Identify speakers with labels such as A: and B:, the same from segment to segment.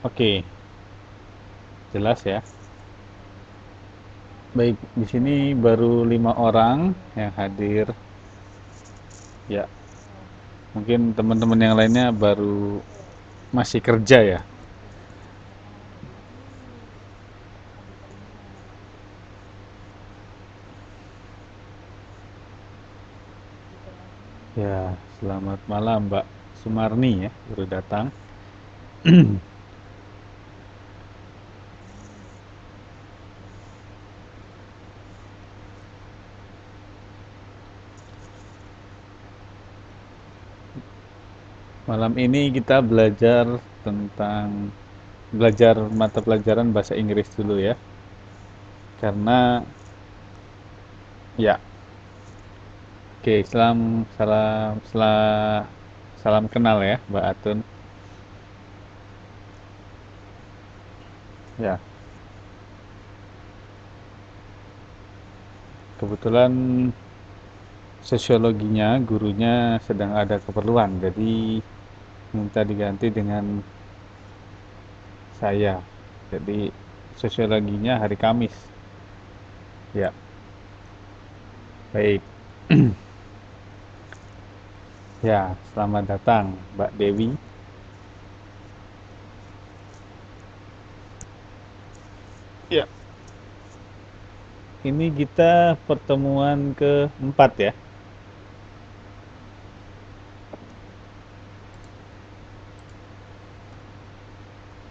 A: Oke, jelas ya. Baik, di sini baru 5 orang yang hadir. Ya, mungkin teman-teman yang lainnya baru masih kerja ya. Ya, selamat malam Mbak Sumarni ya, baru datang. Malam ini kita belajar mata pelajaran bahasa Inggris dulu ya. Karena ya, oke, salam kenal ya Mbak Atun. Ya, kebetulan sosiologinya gurunya sedang ada keperluan, jadi minta diganti dengan saya. Jadi sosiologinya hari Kamis. Ya, baik. Ya, selamat datang Mbak Dewi. Ya, ini kita pertemuan keempat ya.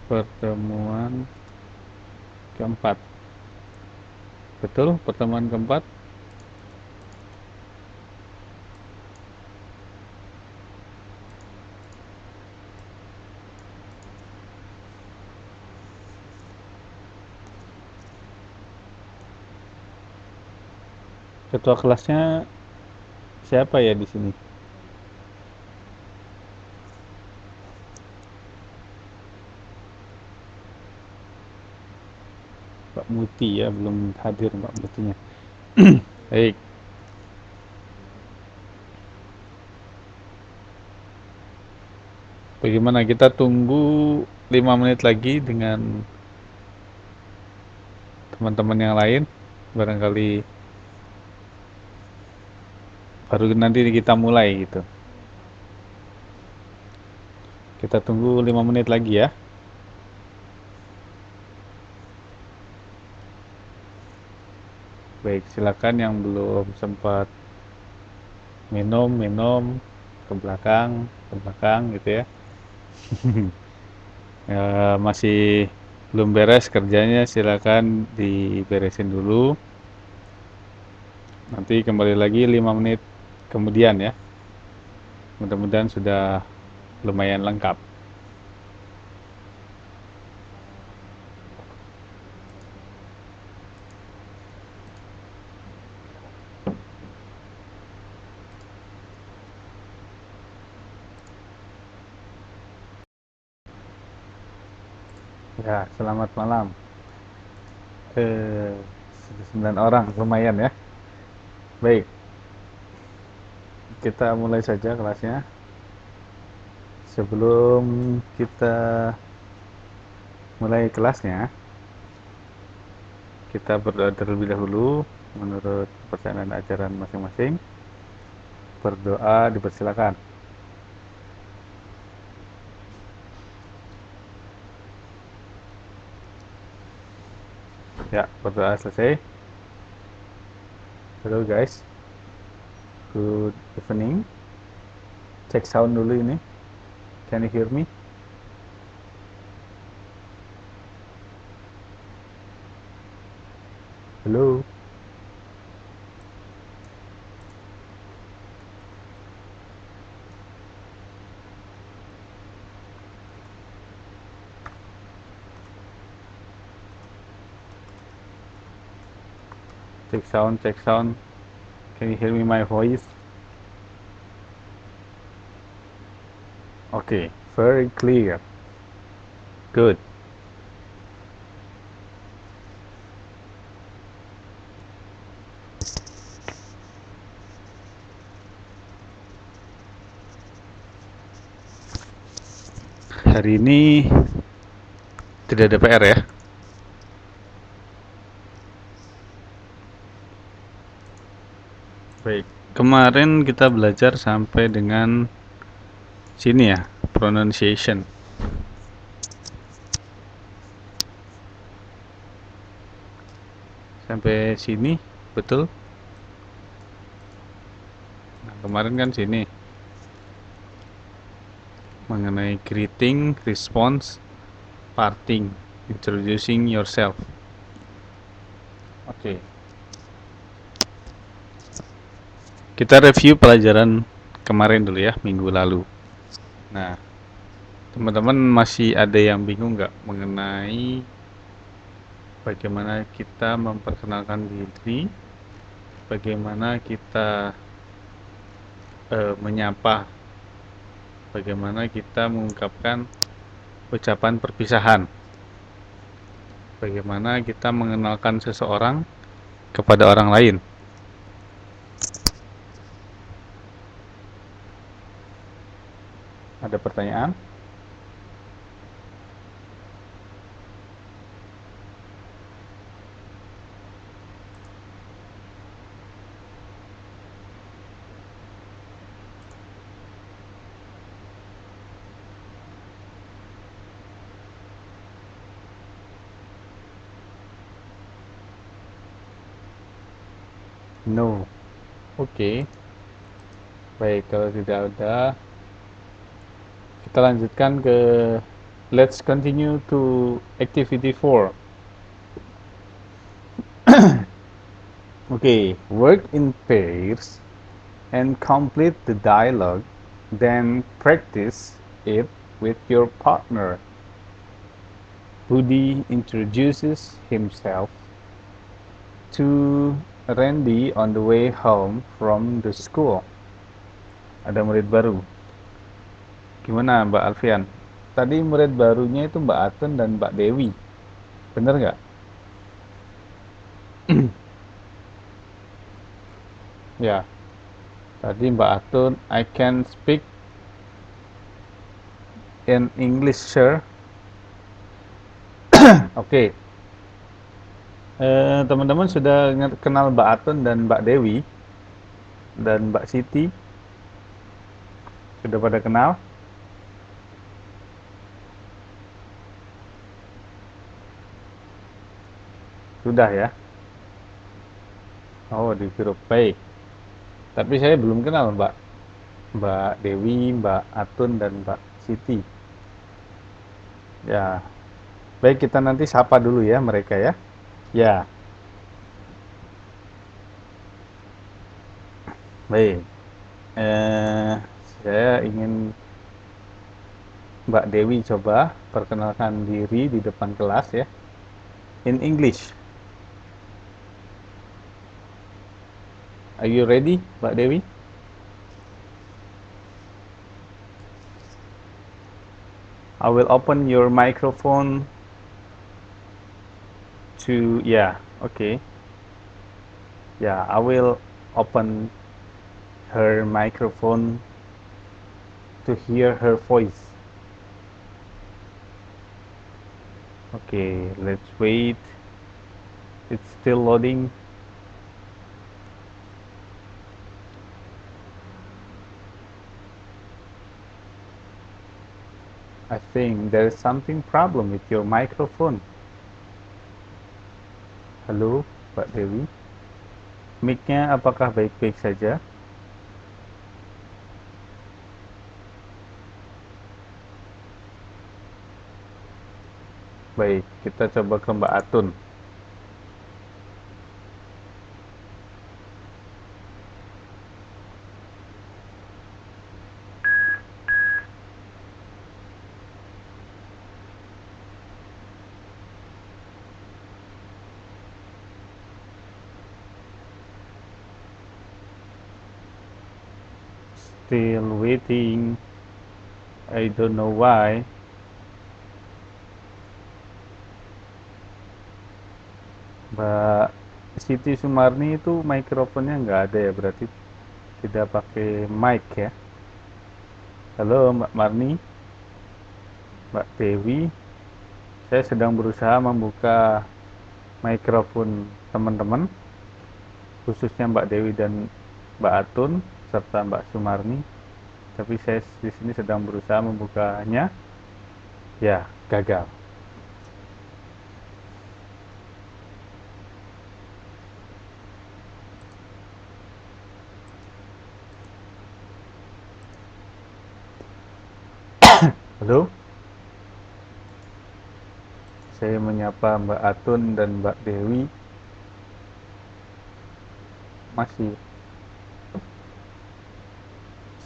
A: Pertemuan keempat. Betul, pertemuan keempat. Ketua kelasnya siapa ya di sini? Mbak Muti ya, belum hadir Mbak Mutinya. Baik, bagaimana kita tunggu 5 menit lagi dengan teman-teman yang lain. Barangkali baru nanti kita mulai gitu. Kita tunggu 5 menit lagi ya. Baik, silakan yang belum sempat minum, minum ke belakang gitu ya. Masih belum beres kerjanya, silakan diberesin dulu. Nanti kembali lagi 5 menit kemudian ya. Mudah-mudahan sudah lumayan lengkap. Ya, selamat malam. Eh, 9 orang, lumayan ya. Baik, kita mulai saja kelasnya. Sebelum kita mulai kelasnya, kita berdoa terlebih dahulu menurut kepercayaan dan ajaran masing-masing. Berdoa dipersilakan. Ya, berdoa selesai. Hello guys, good evening. Cek sound dulu ini. Can you hear me? Hello. Check sound, check sound. Can you hear me my voice? Okay, very clear. Good. Hari ini Tidak ada PR ya. Baik. Kemarin kita belajar sampai dengan sini ya, pronunciation. Sampai sini, betul? Nah, kemarin kan sini mengenai greeting, response, parting, introducing yourself. Oke. Kita review pelajaran kemarin dulu ya, minggu lalu. Nah, teman-teman masih ada yang bingung nggak mengenai bagaimana kita memperkenalkan diri, bagaimana kita menyapa, bagaimana kita mengungkapkan ucapan perpisahan, bagaimana kita mengenalkan seseorang kepada orang lain. Ada pertanyaan? No. Oke. Baik, kalau tidak ada, kita lanjutkan ke let's continue to activity 4. Okay, work in pairs and complete the dialogue, then practice it with your partner. Budi introduces himself to Randy on the way home from the school. Ada murid baru. Gimana Mbak Alfian? Tadi murid barunya itu Mbak Atun dan Mbak Dewi. Bener nggak? Ya, tadi Mbak Atun, I can speak in English, sir. Oke. Teman-teman sudah kenal Mbak Atun dan Mbak Dewi dan Mbak Siti? Sudah pada kenal? Sudah ya? Oh, di grup. Baik. Tapi saya belum kenal Mbak Dewi, Mbak Atun, dan Mbak Siti. Ya, baik kita nanti sapa dulu ya mereka ya. Ya, baik. Eh, saya ingin Mbak Dewi coba perkenalkan diri di depan kelas ya. In English. Are you ready, Mbak Dewi? I will open your microphone to, yeah, okay. Yeah, I will open her microphone to hear her voice. Okay, let's wait. It's still loading. I think there is something problem with your microphone. Halo, Mbak Dewi. Mic-nya apakah baik-baik saja? Baik, kita coba ke Mbak Atun. Still waiting. I don't know why. Mbak Siti Sumarni itu mikrofonnya nggak ada ya, berarti tidak pakai mic ya. Halo Mbak Marni, Mbak Dewi, Saya sedang berusaha membuka mikrofon teman-teman, khususnya Mbak Dewi dan Mbak Atun serta Mbak Sumarni. Tapi saya di sini sedang berusaha membukanya, ya gagal. Halo, saya menyapa Mbak Atun dan Mbak Dewi. Masih,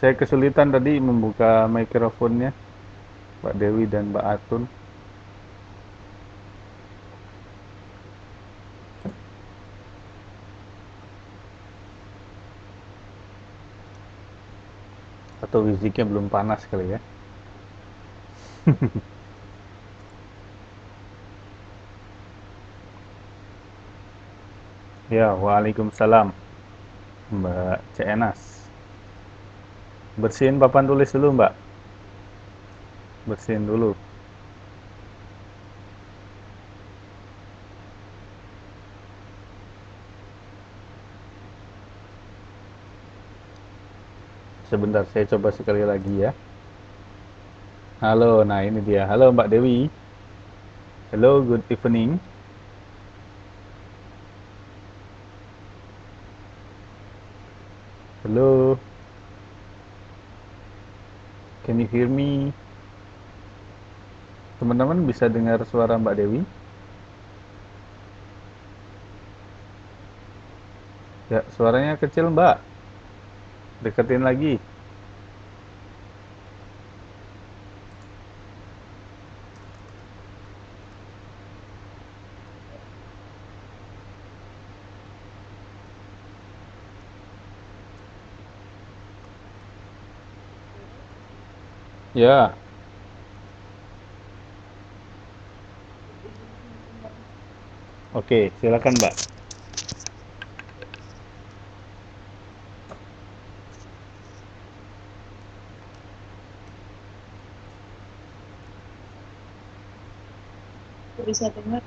A: saya kesulitan tadi membuka mikrofonnya, Mbak Dewi dan Mbak Atun. Atau fisiknya belum panas kali ya. Ya, waalaikumsalam Mbak Cenas. Bersihin papan tulis dulu Mbak, bersihin dulu. Sebentar, saya coba sekali lagi ya. Halo, nah ini dia. Halo Mbak Dewi. Hello, good evening. Hello, can you hear me? Teman-teman bisa dengar suara Mbak Dewi? Ya, suaranya kecil Mbak. Deketin lagi. Ya, oke, silakan Mbak.
B: Bisa dengar?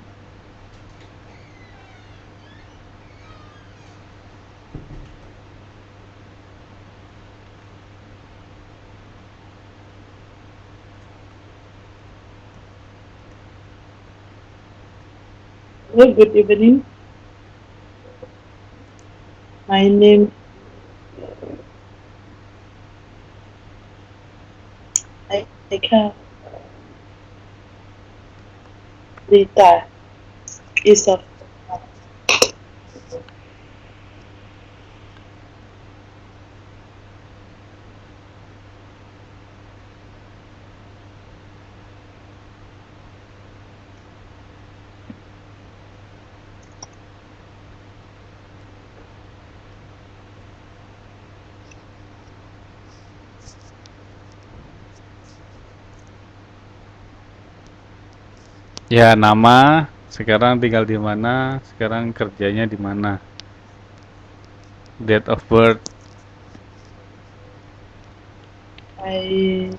B: Hello, good evening. My name I can Rita is of
A: Ya, nama, sekarang tinggal di mana, sekarang kerjanya di mana. Date of birth.
B: I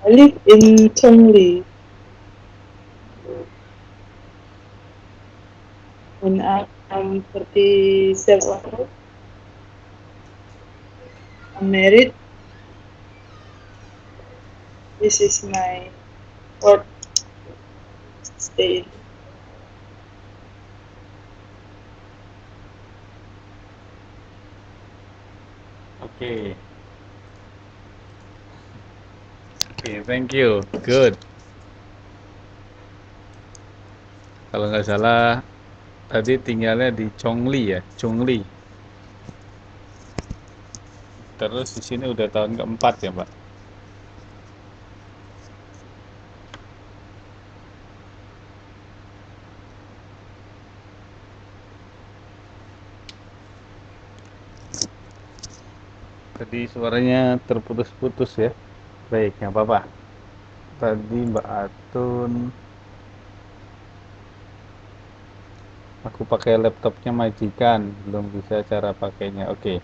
B: I live in Chongli and I'm 37. I'm married. This is my fourth stay.
A: Oke. Oke, thank you. Good. Kalau nggak salah, tadi tinggalnya di Chongli ya, Chongli. Terus di sini udah tahun keempat ya, Mbak. Tadi suaranya terputus-putus ya. Baik, nggak apa-apa. Tadi Mbak Atun, aku pakai laptopnya majikan, belum bisa cara pakainya. Oke.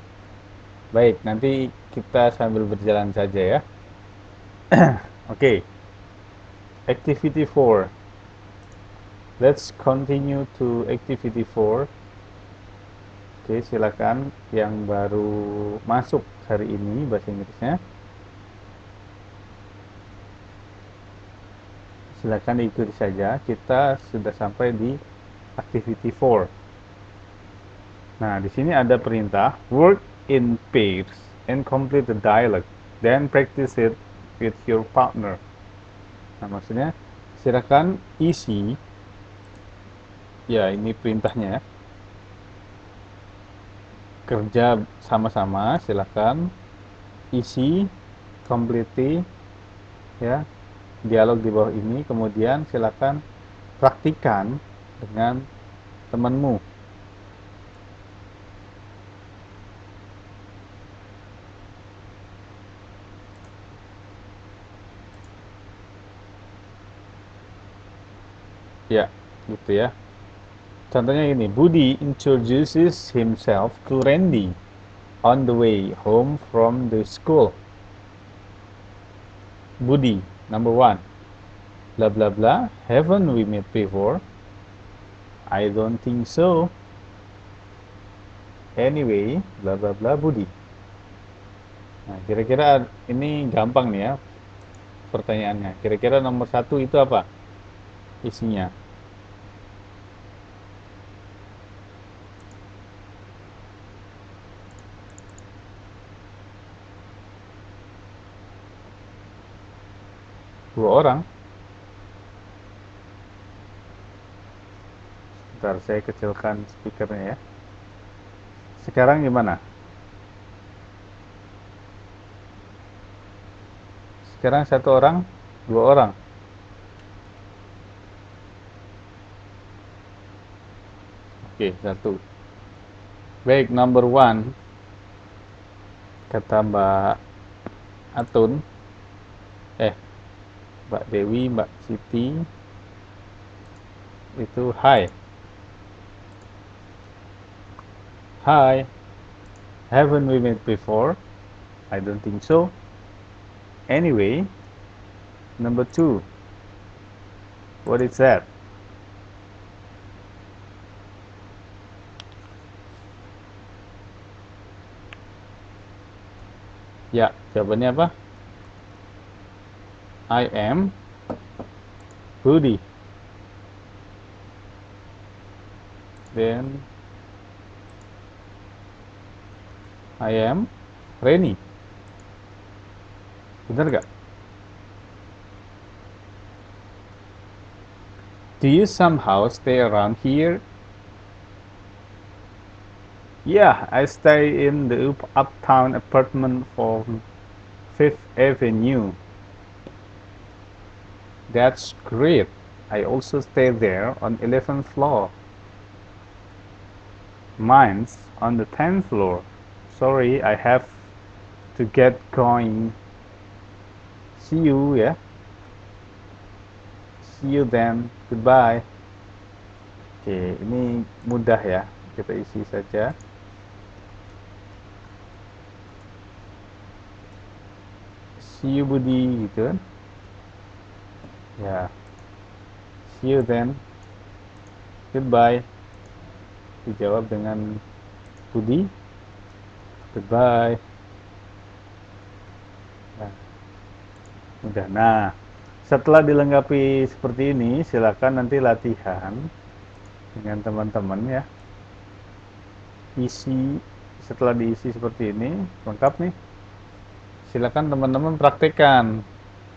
A: Baik, nanti kita sambil berjalan saja ya. Oke, activity 4. Let's continue to activity 4. Oke, silakan yang baru masuk hari ini bahasa Inggrisnya. Silakan diikuti saja. Kita sudah sampai di activity 4. Nah, di sini ada perintah work in pairs and complete the dialogue. Then practice it with your partner. Nah, maksudnya silakan isi, ya ini perintahnya ya. Kerja sama-sama, silakan isi, complete ya dialog di bawah ini, kemudian silakan praktikan dengan temanmu. Ya, gitu ya. Contohnya ini, Budi introduces himself to Randy on the way home from the school. Budi, number one. Blah blah blah. Haven't we met before? I don't think so. Anyway, blah blah blah Budi. Nah, kira-kira ini gampang nih ya pertanyaannya. Kira-kira nomor satu itu apa isinya? Dua orang. Bentar, saya kecilkan speakernya ya. Sekarang gimana? Sekarang satu orang, dua orang. Oke, satu. Baik, number one. Kata Mbak Atun. Mbak Dewi, Mbak Siti. Itu hi. Hi. Haven't we met before? I don't think so. Anyway, number two. What is that? Ya, jawabannya apa? I am Budi. Then I am Reni. Benar gak? Do you somehow stay around here? Yeah, I stay in the uptown apartment from Fifth Avenue. That's great. I also stay there on 11th floor. Mine's on the 10th floor. Sorry, I have to get going. See you ya. See you then. Goodbye. Oke, ini mudah ya. Kita isi saja. See you Budi gitu kan. Ya. See you then. Goodbye. Dijawab dengan Budi. Goodbye. Nah, udah. Nah, setelah dilengkapi seperti ini, silakan nanti latihan dengan teman-teman ya. Isi setelah diisi seperti ini, lengkap nih. Silakan teman-teman praktekkan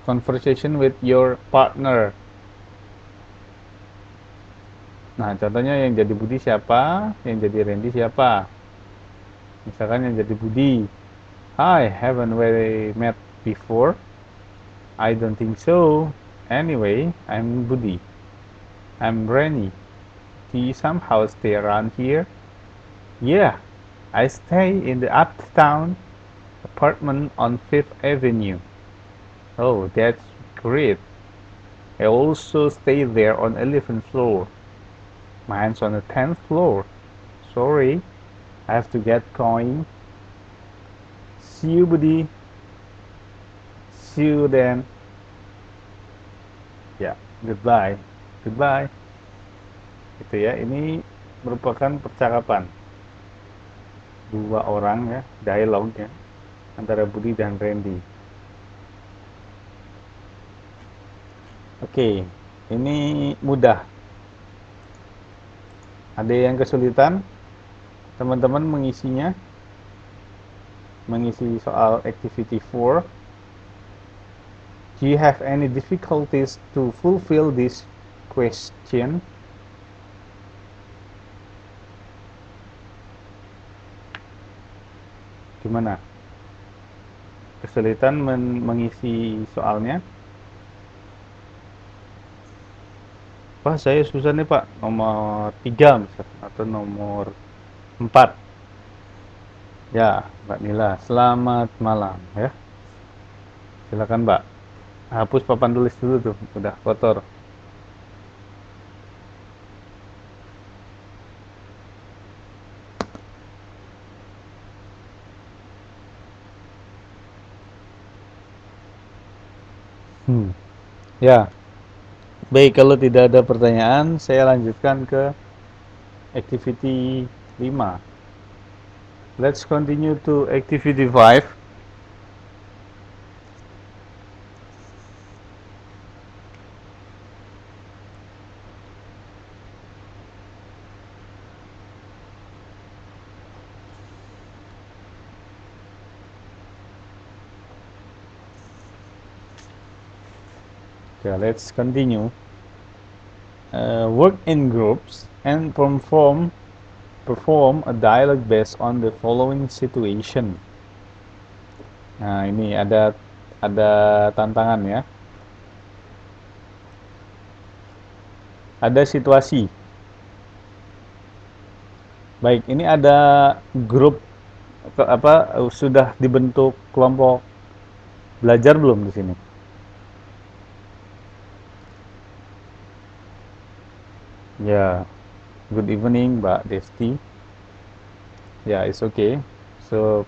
A: conversation with your partner. Nah, contohnya yang jadi Budi siapa, yang jadi Randy siapa. Misalkan yang jadi Budi, hi, haven't we met before? I don't think so. Anyway, I'm Budi. I'm Randy. Do you somehow stay around here? Yeah, I stay in the uptown apartment on Fifth Avenue. Oh, that's great. I also stay there on 11th floor. Mine's on the 10th floor. Sorry, I have to get going. See you, Budi. See you then. Ya, goodbye. Goodbye. Itu ya, ini merupakan percakapan dua orang ya, dialog ya, antara Budi dan Randy. Oke, ini mudah. Ada yang kesulitan? Teman-teman mengisi soal activity 4. Do you have any difficulties to fulfill this question? Gimana? Kesulitan mengisi soalnya? Pak, saya susah nih Pak, nomor 3 misalkan, atau nomor 4. Ya, Mbak Nila, selamat malam ya. Silakan Mbak. Hapus papan tulis dulu tuh, udah kotor. Ya, baik, kalau tidak ada pertanyaan, saya lanjutkan ke activity 5. Let's continue to activity 5. Okay, let's continue. Work in groups and perform a dialogue based on the following situation. Nah, ini ada tantangan ya. Ada situasi. Baik, ini ada grup sudah dibentuk kelompok belajar belum di sini? Ya, good evening, Mbak Desti. Ya, it's okay. So,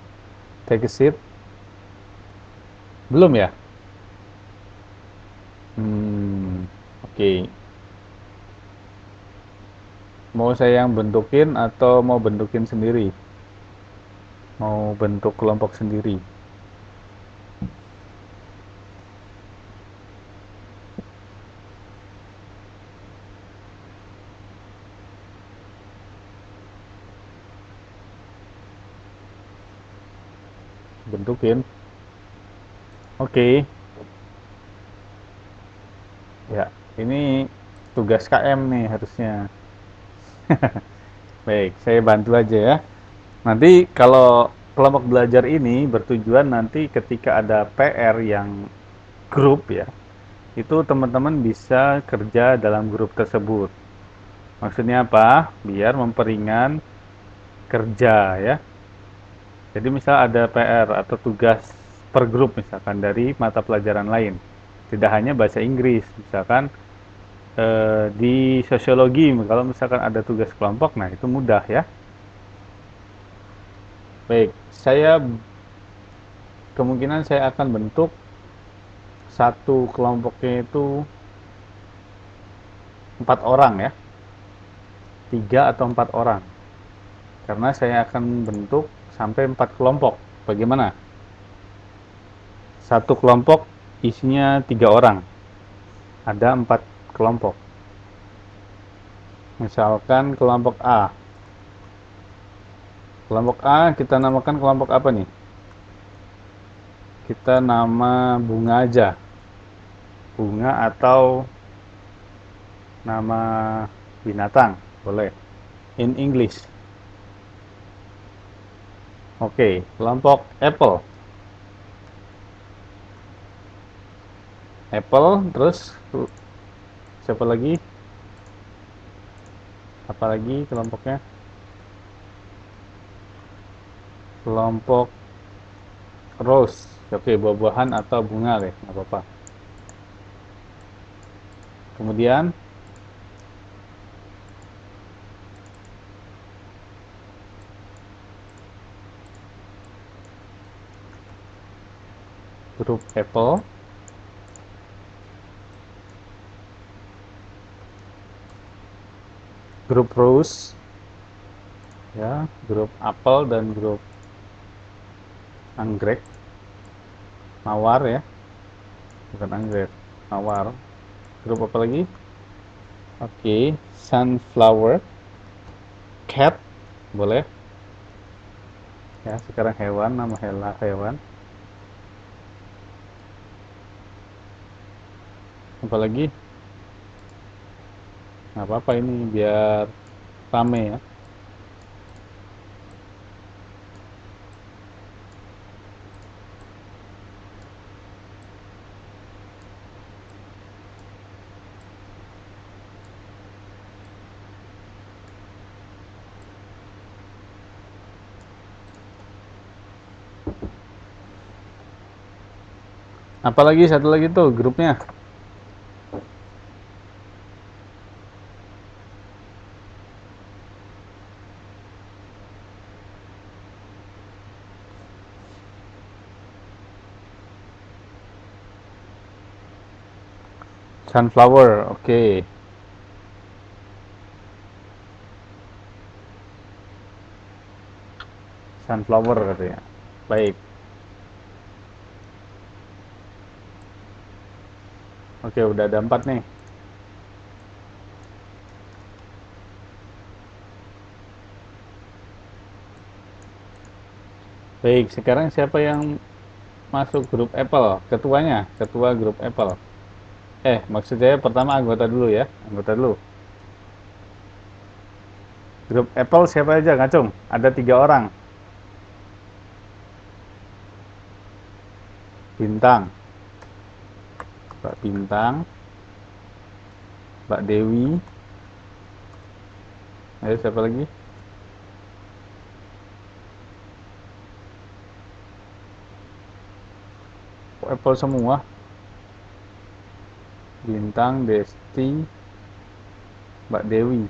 A: take a seat. Belum ya? Oke. Mau saya yang bentukin atau mau bentukin sendiri? Mau bentuk kelompok sendiri? Bentukin. Oke. Ya, ini tugas KM nih harusnya. Baik, saya bantu aja ya. Nanti kalau kelompok belajar ini bertujuan nanti ketika ada PR yang grup ya, itu teman-teman bisa kerja dalam grup tersebut. Maksudnya apa? Biar memperingan kerja ya. Jadi misal ada PR atau tugas per grup misalkan dari mata pelajaran lain. Tidak hanya bahasa Inggris, misalkan di sosiologi kalau misalkan ada tugas kelompok, nah itu mudah ya. Baik, kemungkinan saya akan bentuk satu kelompoknya itu 4 orang ya, 3 atau 4 orang. Karena saya akan bentuk sampai 4 kelompok. Bagaimana? Satu kelompok isinya 3 orang. Ada 4 kelompok. Misalkan kelompok A. Kelompok A kita namakan kelompok apa nih? Kita nama bunga aja. Bunga atau nama binatang, boleh. In English. Oke, kelompok apple. Apple, terus siapa lagi? Apalagi kelompoknya? Kelompok rose. Oke, buah-buahan atau bunga deh, nggak apa-apa. Kemudian grup apple, grup rose, ya, grup apel dan grup anggrek, mawar ya, bukan anggrek, mawar. Grup apa lagi? Oke, sunflower, cat, boleh. Ya, sekarang hewan, nama hewan. Apa lagi? Nggak apa-apa ini biar rame ya. Apalagi satu lagi tuh grupnya. Sunflower, oke. Sunflower katanya. Baik. Oke, udah ada 4 nih. Baik, sekarang siapa yang masuk grup Apple? Ketuanya, ketua grup Apple. Maksud saya pertama anggota dulu ya, anggota dulu. Grup Apple siapa aja, Ngacung? Ada 3 orang. Bintang, Mbak Bintang, Mbak Dewi. Ayo siapa lagi? Oh, Apple semua. Bintang, Desti, Mbak Dewi.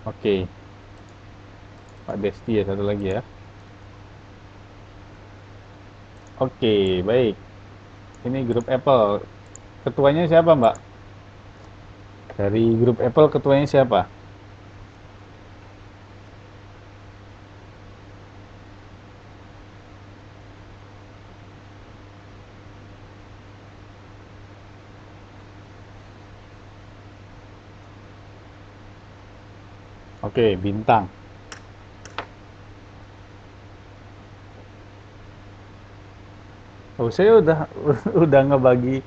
A: Oke, Pak Desti ya satu lagi ya. Oke, baik. Ini grup Apple. Ketuanya siapa, Mbak? Dari grup Apple ketuanya siapa? Oke, Bintang. Oh, saya udah udah ngebagi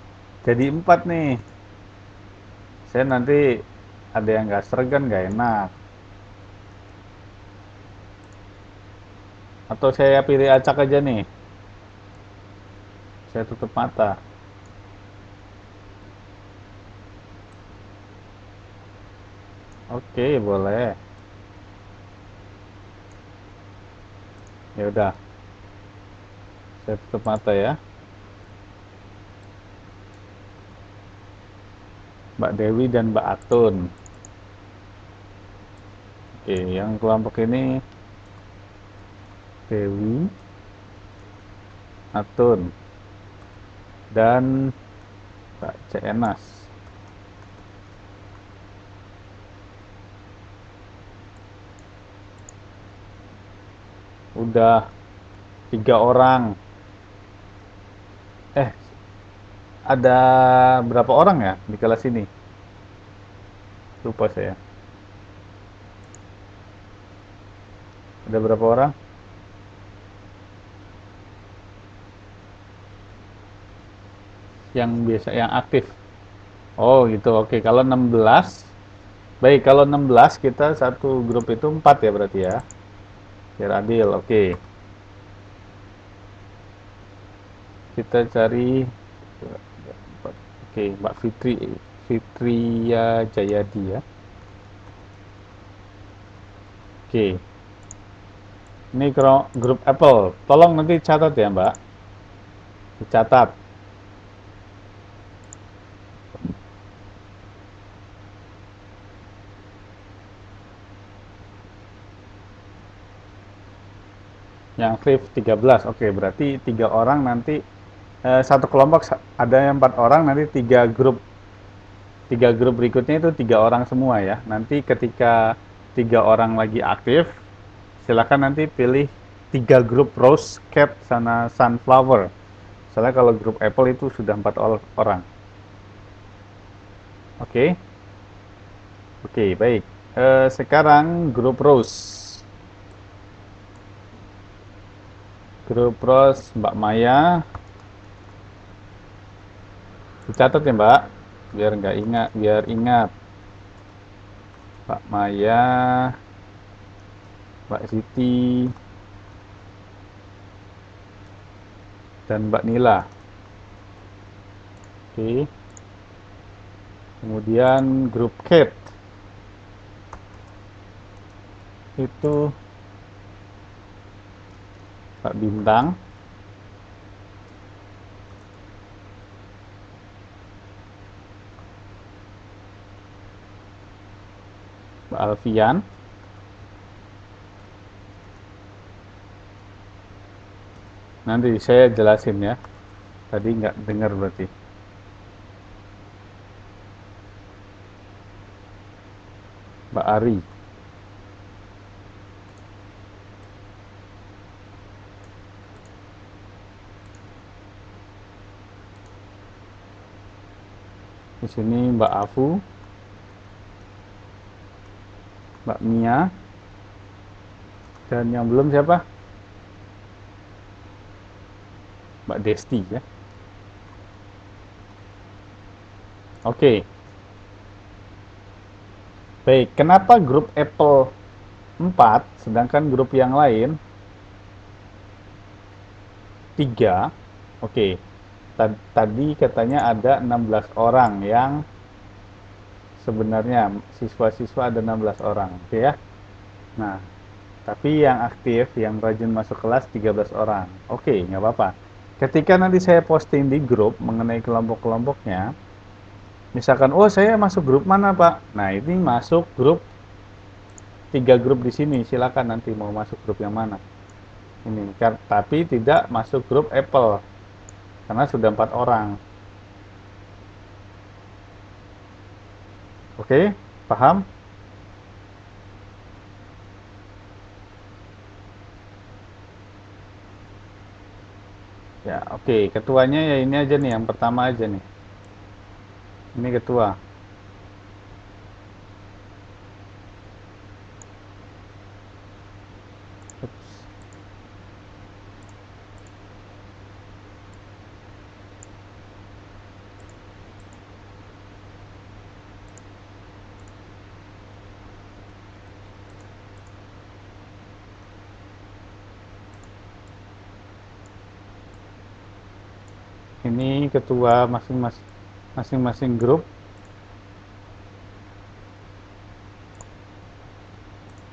A: jadi 4 nih. Saya nanti ada yang nggak sergan nggak enak. Atau saya pilih acak aja nih. Saya tutup mata. Oke, boleh. Ya udah, saya tutup mata ya. Mbak Dewi dan Mbak Atun. Oke, yang kelompok ini Dewi, Atun, dan Mbak Cenas. Udah 3 orang. Eh, ada berapa orang ya di kelas ini? Lupa saya. Ada berapa orang? Yang biasa, yang aktif. Oh gitu, oke. Kalau 16, baik, kalau 16 kita satu grup itu 4 ya berarti ya. Biar adil, oke. Kita cari, oke, Mbak Fitri, Fitria Jayadi ya. Oke, ini grup Apple. Tolong nanti catat ya Mbak. Dicatat. Yang aktif 13. Oke, berarti 3 orang nanti satu kelompok ada yang 4 orang, nanti 3 grup berikutnya itu 3 orang semua ya. Nanti ketika 3 orang lagi aktif, silakan nanti pilih 3 grup rose, cat, sana sunflower. Soalnya kalau grup apple itu sudah 4 orang. Oke, oke, baik. Sekarang grup rose. Grup rose Mbak Maya, dicatat ya Mbak, biar ingat. Mbak Maya, Mbak Siti, dan Mbak Nila. Oke. Kemudian grup cat itu Mbak Bintang, Mbak Alfian, nanti saya jelasin ya. Tadi nggak dengar berarti. Mbak Ari. Di sini Mbak Afu, Mbak Mia, dan yang belum siapa? Mbak Desti ya. Oke. Baik, kenapa grup Apple 4 sedangkan grup yang lain 3? Oke. Tadi katanya ada 16 orang yang sebenarnya siswa-siswa ada 16 orang, oke ya. Nah, tapi yang aktif, yang rajin masuk kelas 13 orang. Oke, nggak apa-apa. Ketika nanti saya posting di grup mengenai kelompok-kelompoknya, misalkan, oh saya masuk grup mana Pak? Nah, ini masuk grup 3 grup di sini. Silakan nanti mau masuk grup yang mana. Ini, tapi tidak masuk grup Apple karena sudah 4 orang. Oke, paham? Ya, oke. Ketuanya ya ini aja nih, yang pertama aja nih. Ini ketua. Ups. Ini ketua masing-masing grup.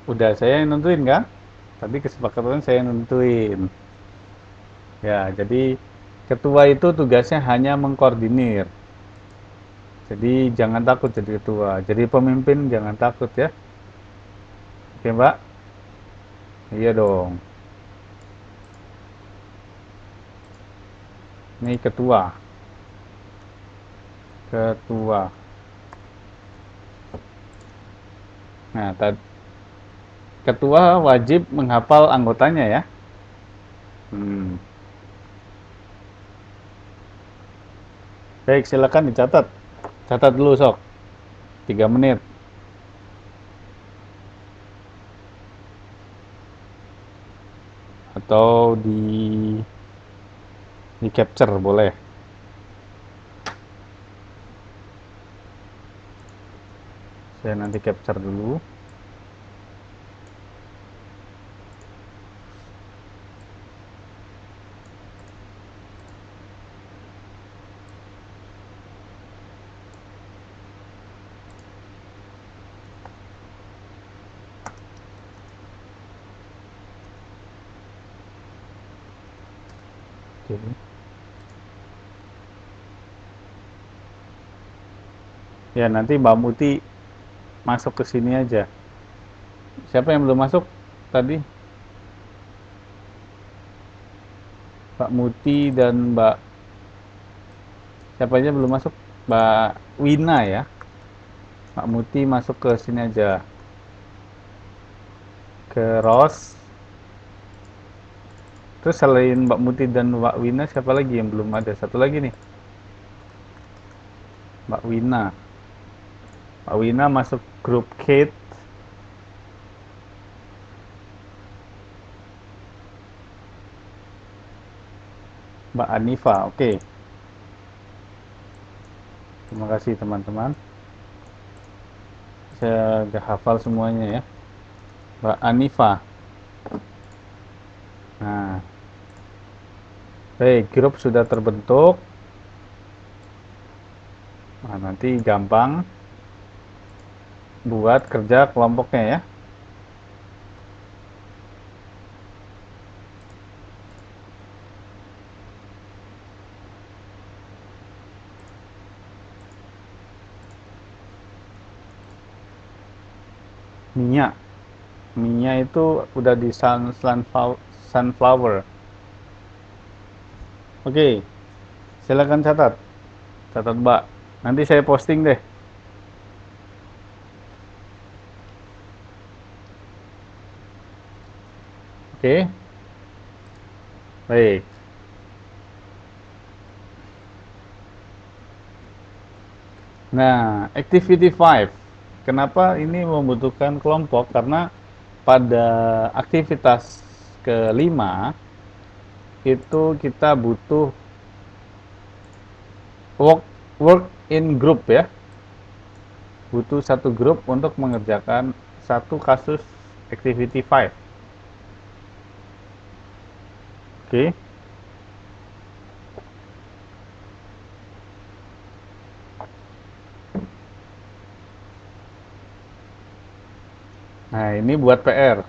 A: Udah saya yang nentuin kan? Tadi kesepakatan saya yang nentuin. Ya, jadi ketua itu tugasnya hanya mengkoordinir. Jadi jangan takut jadi ketua. Jadi pemimpin jangan takut ya. Oke, Mbak? Iya dong. Ini ketua. Ketua. Nah, ketua wajib menghafal anggotanya ya. Hmm. Baik, silakan dicatat. Catat dulu sok. 3 menit. Atau di capture boleh. Saya nanti capture dulu. Oke. Ya, nanti Mbak Muti masuk ke sini aja. Siapa yang belum masuk tadi? Mbak Muti dan Mbak siapa aja belum masuk? Mbak Wina ya. Mbak Muti masuk ke sini aja. Ke Ros. Terus selain Mbak Muti dan Mbak Wina siapa lagi yang belum ada? Satu lagi nih. Mbak Wina. Mbak Wina masuk grup Kate. Mbak Anifa, oke. Terima kasih teman-teman. Saya udah hafal semuanya ya. Mbak Anifa. Nah, baik, grup sudah terbentuk. Nah, nanti gampang buat kerja kelompoknya ya. Minyak. Minyak itu udah di sunflower. Oke, silakan catat. Catat Mbak. Nanti saya posting deh. Oke, baik. Nah, activity 5. Kenapa ini membutuhkan kelompok? Karena pada aktivitas kelima itu kita butuh work work in group ya. Butuh satu grup untuk mengerjakan satu kasus activity 5. Oke. Nah, ini buat PR.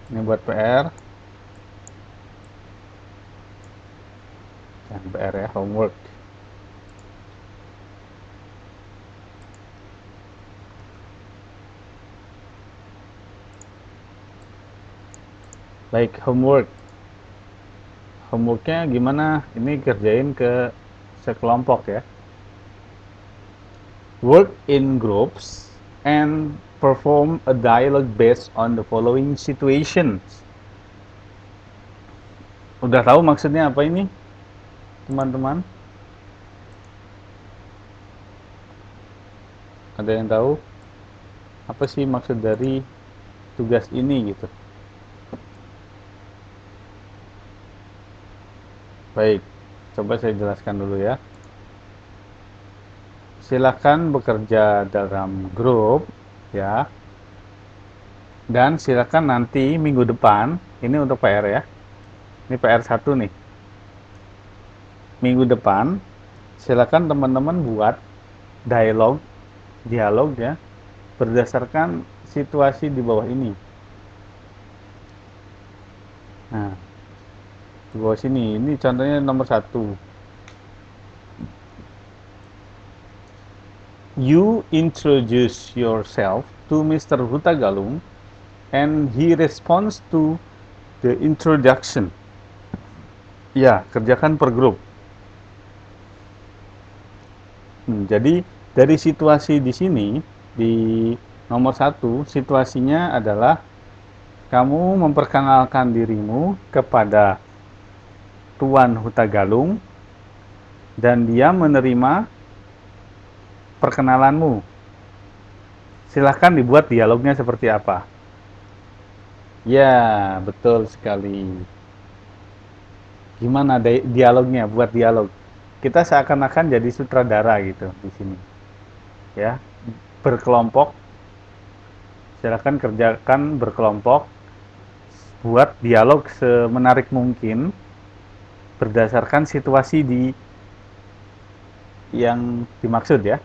A: Ini buat PR. Dan PR ya, homework. Baik, homework. Homeworknya gimana? Ini kerjain ke sekelompok ya. Work in groups and perform a dialogue based on the following situations. Udah tahu maksudnya apa ini, teman-teman? Ada yang tahu? Apa sih maksud dari tugas ini gitu? Baik, coba saya jelaskan dulu ya. Silakan bekerja dalam grup ya. Dan silakan nanti minggu depan, ini untuk PR ya. Ini PR 1 nih. Minggu depan silakan teman-teman buat dialog ya berdasarkan situasi di bawah ini. Nah, di bawah sini, ini contohnya nomor 1. You introduce yourself to Mr. Hutagalung and he responds to the introduction. Ya, kerjakan per grup. Jadi dari situasi di sini, di nomor 1, situasinya adalah kamu memperkenalkan dirimu kepada Tuan Hutagalung dan dia menerima perkenalanmu. Silahkan dibuat dialognya seperti apa. Ya, betul sekali. Gimana dialognya? Buat dialog. Kita seakan-akan jadi sutradara gitu di sini. Ya, berkelompok. Silakan kerjakan berkelompok. Buat dialog semenarik mungkin berdasarkan situasi yang dimaksud ya.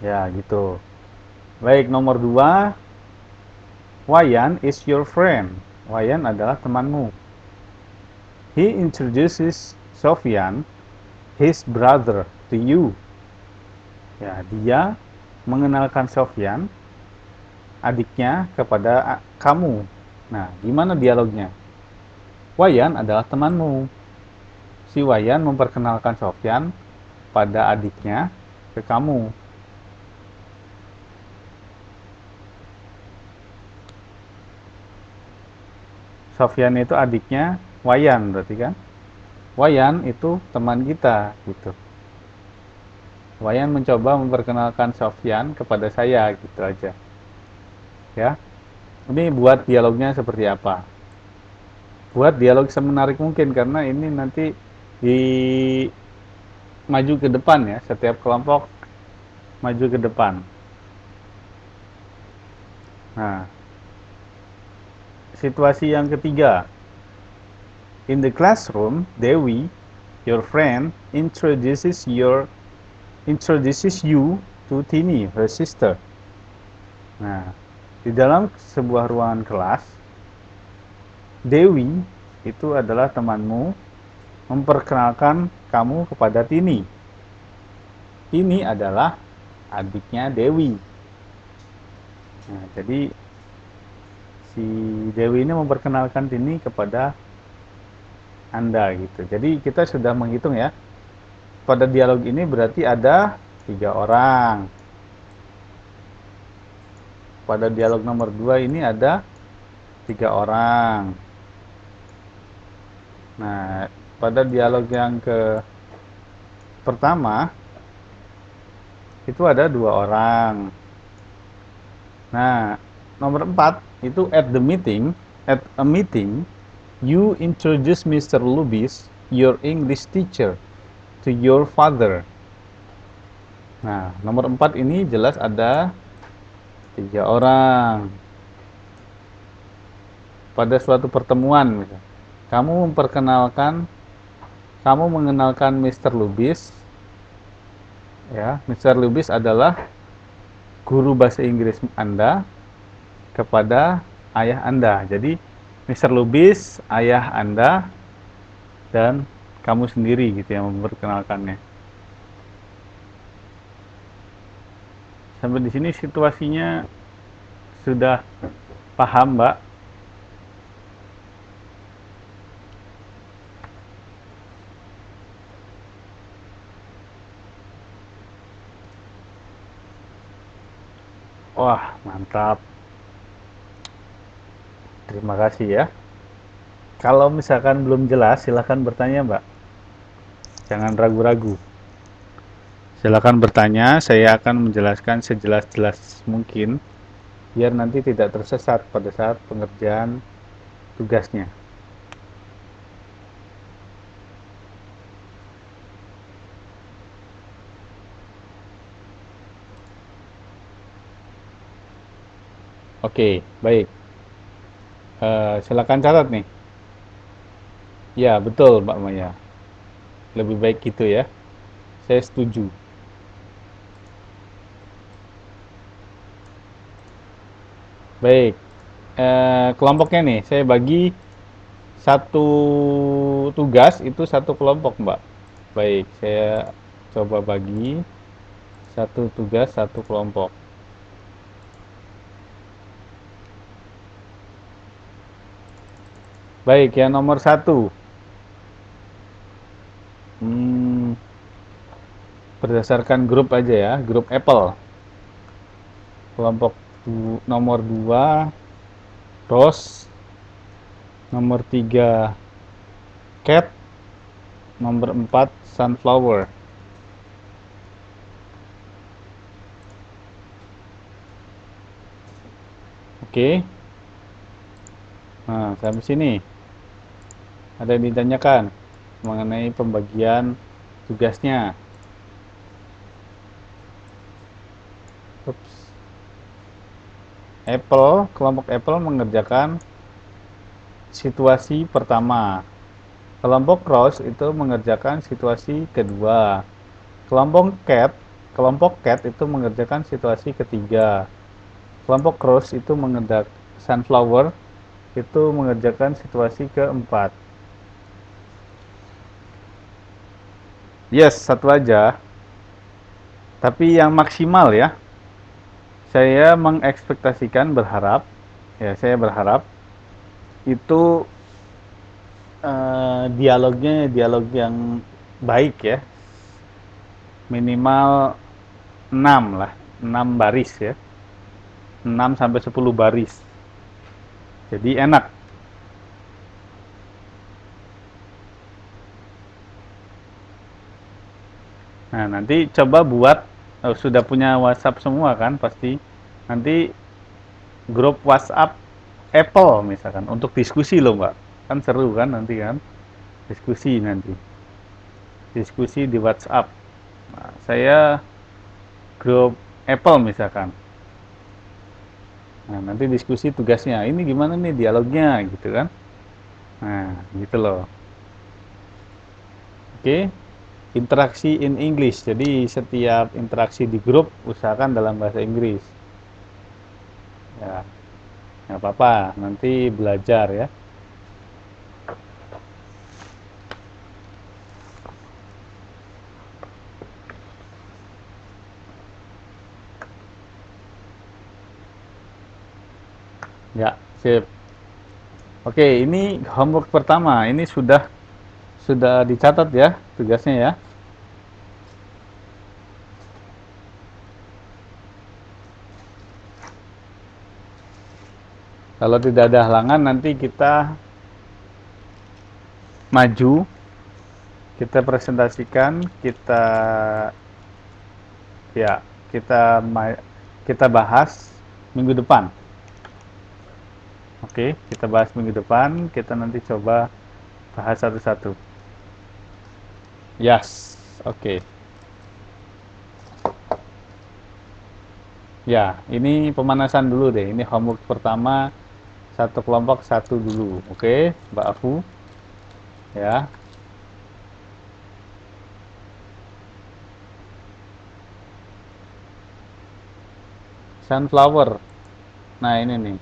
A: Ya, gitu. Baik, nomor 2. Wayan is your friend. Wayan adalah temanmu. He introduces Sofyan, his brother, to you. Ya, dia mengenalkan Sofyan adiknya kepada kamu. Nah, gimana dialognya? Wayan adalah temanmu. Si Wayan memperkenalkan Sofyan pada adiknya ke kamu. Sofyan itu adiknya Wayan berarti kan? Wayan itu teman kita gitu. Wayan mencoba memperkenalkan Sofyan kepada saya gitu aja. Ya. Ini buat dialognya seperti apa? Buat dialog semenarik mungkin karena ini nanti di maju ke depan ya, setiap kelompok maju ke depan. Nah, situasi yang ketiga. In the classroom, Dewi, your friend, introduces you to Tini, her sister. Nah, di dalam sebuah ruangan kelas, Dewi itu adalah temanmu memperkenalkan kamu kepada Tini. Tini adalah adiknya Dewi. Nah, jadi si Dewi ini memperkenalkan Tini kepada Anda gitu. Jadi kita sudah menghitung ya. Pada dialog ini berarti ada 3 orang. Pada dialog nomor 2 ini ada 3 orang. Nah, pada dialog yang pertama itu ada 2 orang. Nah, nomor 4 itu at a meeting, you introduce Mr. Lubis, your English teacher, to your father. Nah, nomor 4 ini jelas ada 3 orang. Pada suatu pertemuan, kamu mengenalkan Mr. Lubis. Ya, Mr. Lubis adalah guru bahasa Inggris Anda kepada ayah Anda. Jadi, Mr. Lubis, ayah Anda, dan kamu sendiri gitu yang memperkenalkannya. Sampai di sini situasinya sudah paham, Mbak? Wah, mantap. Terima kasih ya. Kalau misalkan belum jelas, silahkan bertanya, Mbak. Jangan ragu-ragu. Silahkan bertanya, saya akan menjelaskan sejelas-jelas mungkin, biar nanti tidak tersesat pada saat pengerjaan tugasnya. Oke, baik. Silakan catat nih. Ya, betul, Mbak Maya. Lebih baik gitu ya. Saya setuju. Baik. Kelompoknya nih, saya bagi satu tugas itu satu kelompok, Mbak. Baik, saya coba bagi satu tugas satu kelompok. Baik, yang nomor 1. Berdasarkan grup aja ya, grup Apple. Kelompok nomor 2 Rose, nomor 3 Cat, nomor 4 Sunflower. Oke. Nah, sampai sini ada yang ditanyakan mengenai pembagian tugasnya. Ups. Kelompok Apple mengerjakan situasi pertama. Kelompok Rose itu mengerjakan situasi kedua. Kelompok Cat itu mengerjakan situasi ketiga. Kelompok Rose itu mengerjakan Sunflower itu mengerjakan situasi keempat. Yes, satu aja. Tapi yang maksimal ya. Saya mengekspektasikan, berharap, ya saya berharap itu dialognya dialog yang baik ya, minimal 6 lah, 6 baris ya, 6 sampai 10 baris, jadi enak. Nah, nanti coba buat, sudah punya WhatsApp semua kan pasti. Nanti grup WhatsApp Apple misalkan untuk diskusi loh, Mbak. Kan seru kan nanti kan? Diskusi nanti. Diskusi di WhatsApp. Nah, saya grup Apple misalkan. Nah, nanti diskusi tugasnya. Ini gimana nih dialognya gitu kan? Nah, gitu loh. Oke. Interaksi in English. Jadi setiap interaksi di grup usahakan dalam bahasa Inggris. Ya, nggak apa-apa. Nanti belajar ya. Ya, sip. Oke, ini homework pertama. Ini sudah dicatat ya tugasnya ya. Kalau tidak ada halangan nanti kita maju, kita presentasikan, ya, kita bahas minggu depan. Oke, kita bahas minggu depan, kita nanti coba bahas satu-satu. Yes, oke. Ya, ini pemanasan dulu deh. Ini homework pertama, satu kelompok satu dulu. Oke, Mbak Afu. Ya, sunflower. Nah, ini nih.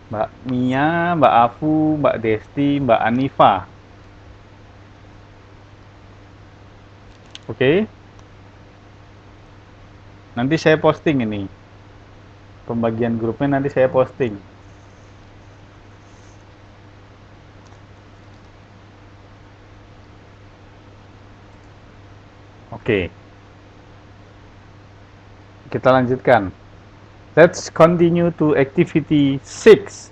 A: Mbak Mia, Mbak Afu, Mbak Desti, Mbak Anifa. Oke, nanti saya posting ini. Pembagian grupnya nanti saya posting. Oke, kita lanjutkan. Let's continue to activity 6.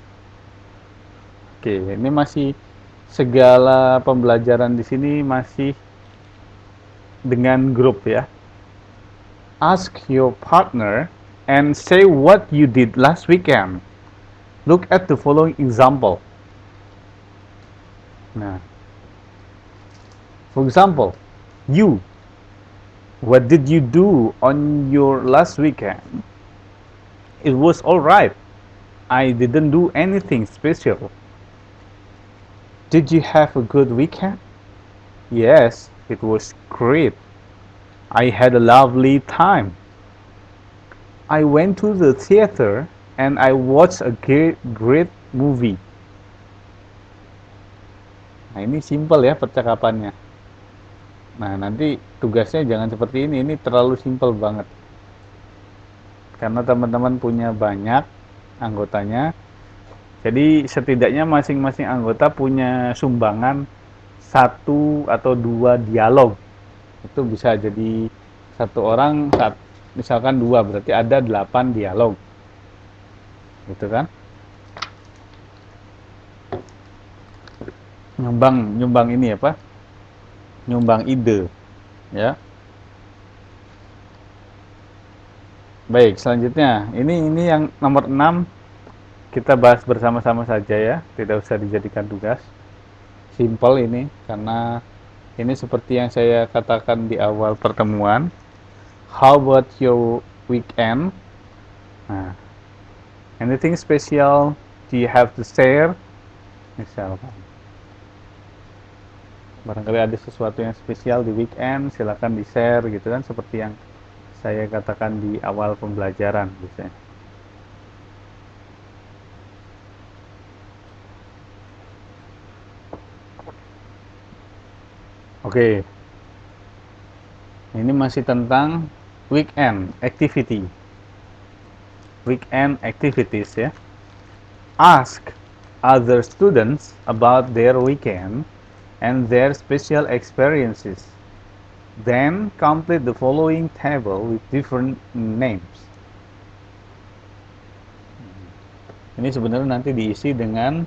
A: Oke, ini masih segala pembelajaran di sini masih dengan grup ya. Ask your partner and say what you did last weekend. Look at the following example. Nah, for example, what did you do on your last weekend? It was alright. I didn't do anything special. Did you have a good weekend? Yes, it was great. I had a lovely time. I went to the theater and I watched a great movie. Nah, ini simple ya percakapannya. Nah, nanti tugasnya jangan seperti ini terlalu simple banget. Karena teman-teman punya banyak anggotanya. Jadi setidaknya masing-masing anggota punya sumbangan satu atau dua dialog. Itu bisa jadi satu orang, misalkan dua, berarti ada 8 dialog. Gitu kan? Nyumbang ini apa? Nyumbang ide, ya. Baik, selanjutnya. Ini yang nomor 6 kita bahas bersama-sama saja ya, tidak usah dijadikan tugas. Simple ini karena ini seperti yang saya katakan di awal pertemuan. How about your weekend? Nah, anything special do you have to share? Misalkan barangkali ada sesuatu yang spesial di weekend, silakan di share gitu kan, seperti yang saya katakan di awal pembelajaran gitu ya. Oke, ini masih tentang weekend activity. weekend activities ya. Ask other students about their weekend and their special experiences. Then complete the following table with different names. Ini sebenarnya nanti diisi dengan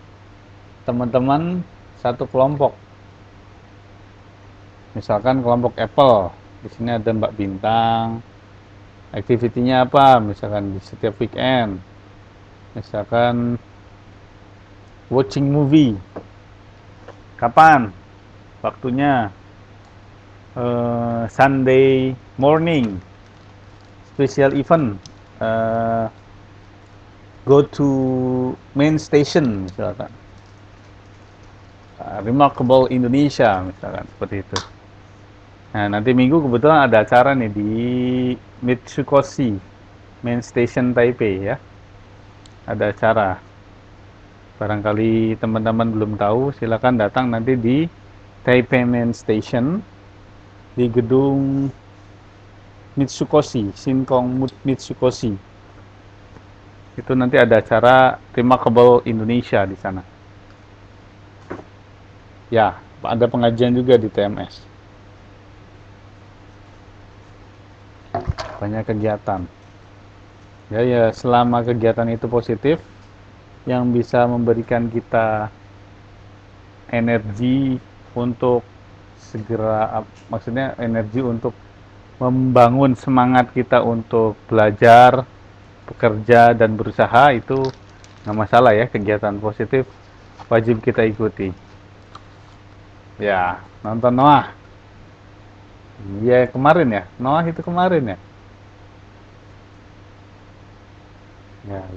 A: teman-teman satu kelompok. Misalkan kelompok Apple, di sini ada Mbak Bintang. Aktivitinya apa? Misalkan di setiap weekend. Misalkan watching movie. Kapan? Waktunya Sunday morning. Special event. Go to main station misalkan. Remarkable Indonesia misalkan seperti itu. Nah, nanti Minggu kebetulan ada acara nih di Mitsukoshi Main Station Taipei ya. Ada acara. Barangkali teman-teman belum tahu, silakan datang nanti di Taipei Main Station di gedung Mitsukoshi, Shinkong Mitsukoshi. Itu nanti ada acara Remarkable Indonesia di sana. Ya, ada pengajian juga di TMS. Banyak kegiatan. Ya, selama kegiatan itu positif, yang bisa memberikan kita energi untuk segera, maksudnya energi untuk membangun semangat kita untuk belajar, bekerja, dan berusaha, itu nggak masalah ya, kegiatan positif wajib kita ikuti. Ya, nonton Noah. Ya, kemarin ya, Noah itu kemarin ya.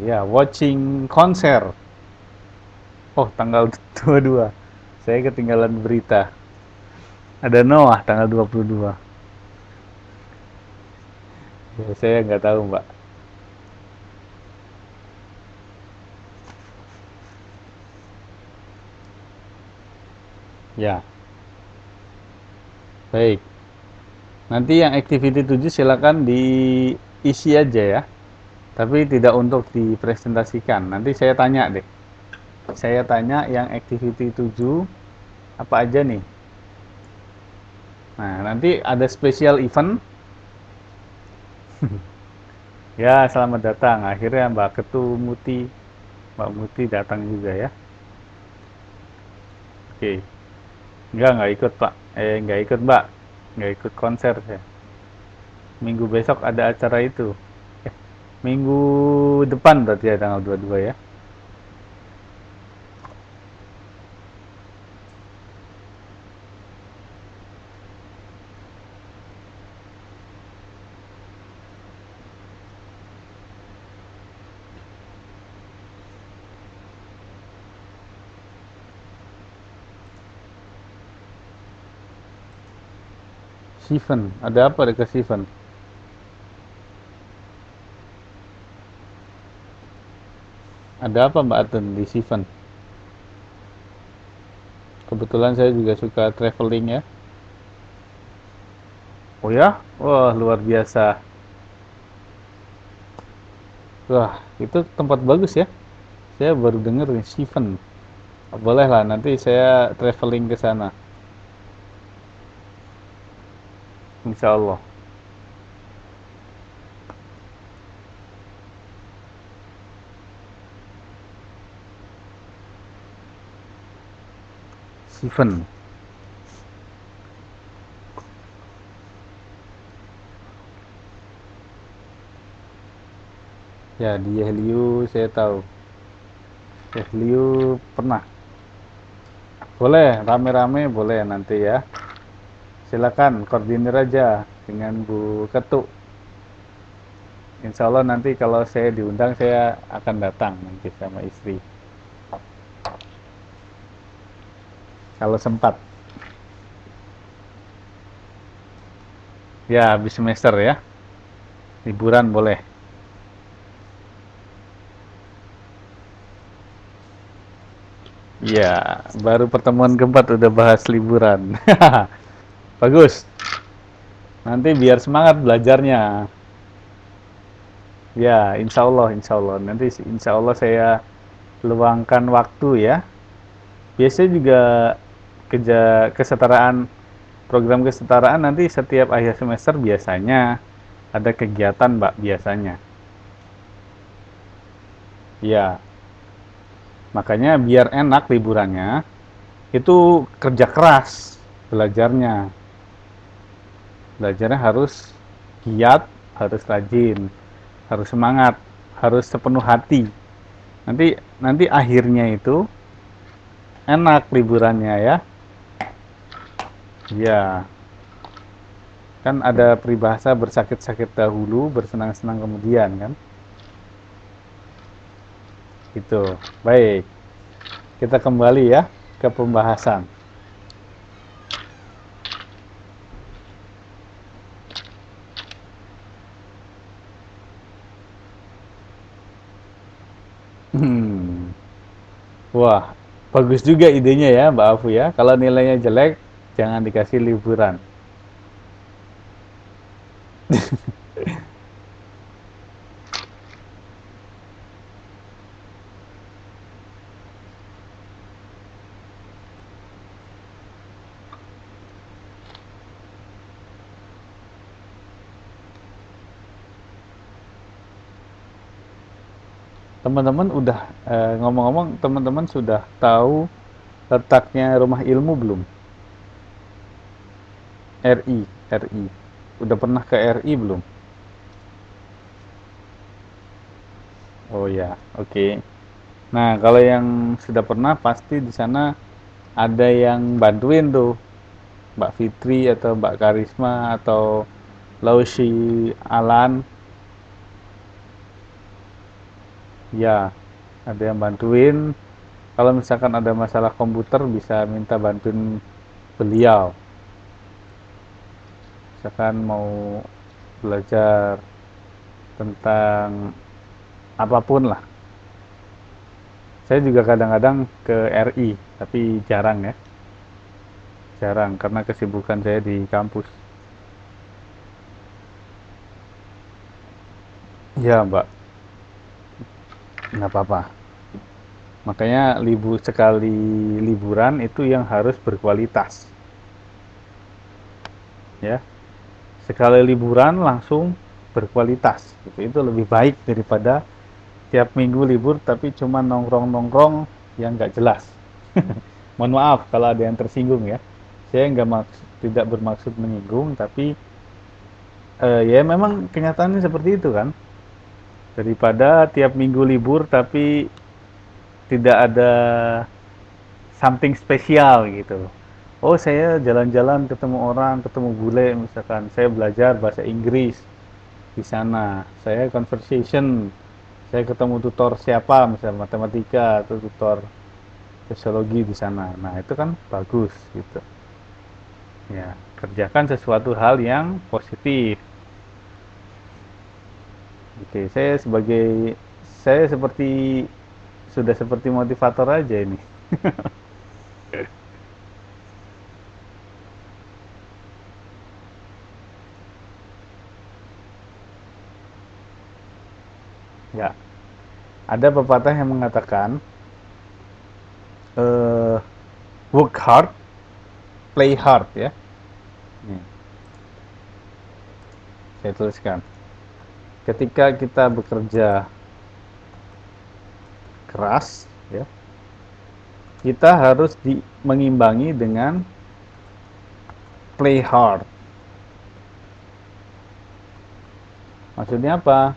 A: Ya, watching konser. Oh, tanggal 22. Saya ketinggalan berita. Ada Noah tanggal 22. Ya, saya nggak tahu, Mbak. Ya, baik. Nanti yang activity 7 silakan diisi aja ya. Tapi tidak untuk dipresentasikan. Nanti saya tanya deh. Saya tanya yang activity 7 apa aja nih. Nah, nanti ada special event. Ya, selamat datang. Akhirnya Mbak Mbak Muti datang juga ya. Oke. Nggak ikut Pak. Nggak ikut Mbak. Nggak ikut konser saya. Minggu besok ada acara itu. Minggu depan berarti ya, tanggal 22 ya. Siven, ada apa dekat Siven? Ada apa Mbak Atun di Siven? Kebetulan saya juga suka traveling ya. Oh ya? Wah, luar biasa. Wah, itu tempat bagus ya. Saya baru dengar nih, Siven. Boleh lah, nanti saya traveling ke sana. Insya Allah. Siven. Ya, di Yehliu saya tahu. Yehliu pernah. Boleh, rame-rame boleh nanti ya. Silakan koordinir aja dengan Bu Ketuk. Insya Allah nanti kalau saya diundang saya akan datang nanti sama istri. Kalau sempat. Ya, habis semester ya. Liburan boleh. Iya, baru pertemuan keempat udah bahas liburan. Bagus. Nanti biar semangat belajarnya. Ya, insya Allah. Nanti insya Allah saya luangkan waktu ya. Biasanya juga kesetaraan, program kesetaraan nanti setiap akhir semester biasanya ada kegiatan, Mbak, biasanya. Ya, makanya biar enak liburannya, itu kerja keras belajarnya. Belajarnya harus giat, harus rajin, harus semangat, harus sepenuh hati. Nanti nanti akhirnya itu enak liburannya ya. Ya, kan ada peribahasa bersakit-sakit dahulu, bersenang-senang kemudian kan. Itu. Baik, kita kembali ya ke pembahasan. Hmm. Wah, bagus juga idenya ya Mbak Afu ya. Kalau nilainya jelek, jangan dikasih liburan. Teman-teman udah ngomong-ngomong, teman-teman sudah tahu letaknya rumah ilmu belum? RI, RI. Udah pernah ke RI belum? Oh ya, oke. Nah, kalau yang sudah pernah pasti di sana ada yang bantuin tuh, Mbak Fitri atau Mbak Karisma atau Lausi Alan. Ya, ada yang bantuin. Kalau misalkan ada masalah komputer bisa minta bantuin beliau. Misalkan mau belajar tentang apapun lah. Saya juga kadang-kadang ke RI, tapi jarang ya. Jarang karena kesibukan saya di kampus. Ya, Mbak, nggak apa-apa. Makanya sekali liburan itu yang harus berkualitas, ya. Sekali liburan langsung berkualitas, gitu. Itu lebih baik daripada tiap minggu libur tapi cuma nongkrong-nongkrong yang nggak jelas. Mohon maaf kalau ada yang tersinggung ya. Saya tidak bermaksud menyinggung, tapi ya memang kenyataannya seperti itu kan. Daripada tiap minggu libur tapi tidak ada something spesial gitu. Oh, saya jalan-jalan ketemu orang, ketemu bule misalkan. Saya belajar bahasa Inggris di sana. Saya conversation. Saya ketemu tutor siapa, misalnya matematika atau tutor sosiologi di sana. Nah, itu kan bagus gitu. Ya, kerjakan sesuatu hal yang positif. Oke, saya sudah seperti motivator aja ini. Ya, ada pepatah yang mengatakan eh, work hard, play hard ya. Nih, saya tuliskan. Ketika kita bekerja keras, ya, kita harus mengimbangi dengan play hard. Maksudnya apa?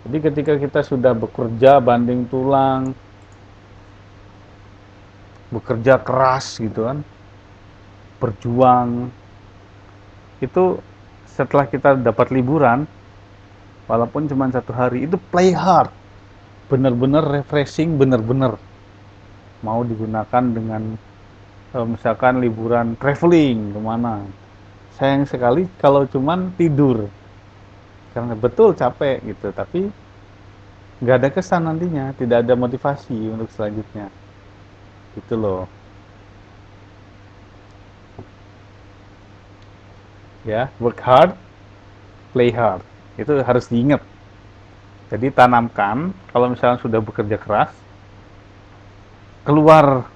A: Jadi ketika kita sudah bekerja banding tulang, bekerja keras gitu kan, berjuang, itu setelah kita dapat liburan, walaupun cuma 1 hari, itu play hard, bener-bener refreshing, bener-bener mau digunakan dengan misalkan liburan traveling kemana. Sayang sekali kalau cuman tidur, karena betul capek gitu, tapi nggak ada kesan nantinya, tidak ada motivasi untuk selanjutnya, gitu loh. Ya, work hard, play hard, itu harus diingat. Jadi tanamkan, kalau misalnya sudah bekerja keras, keluar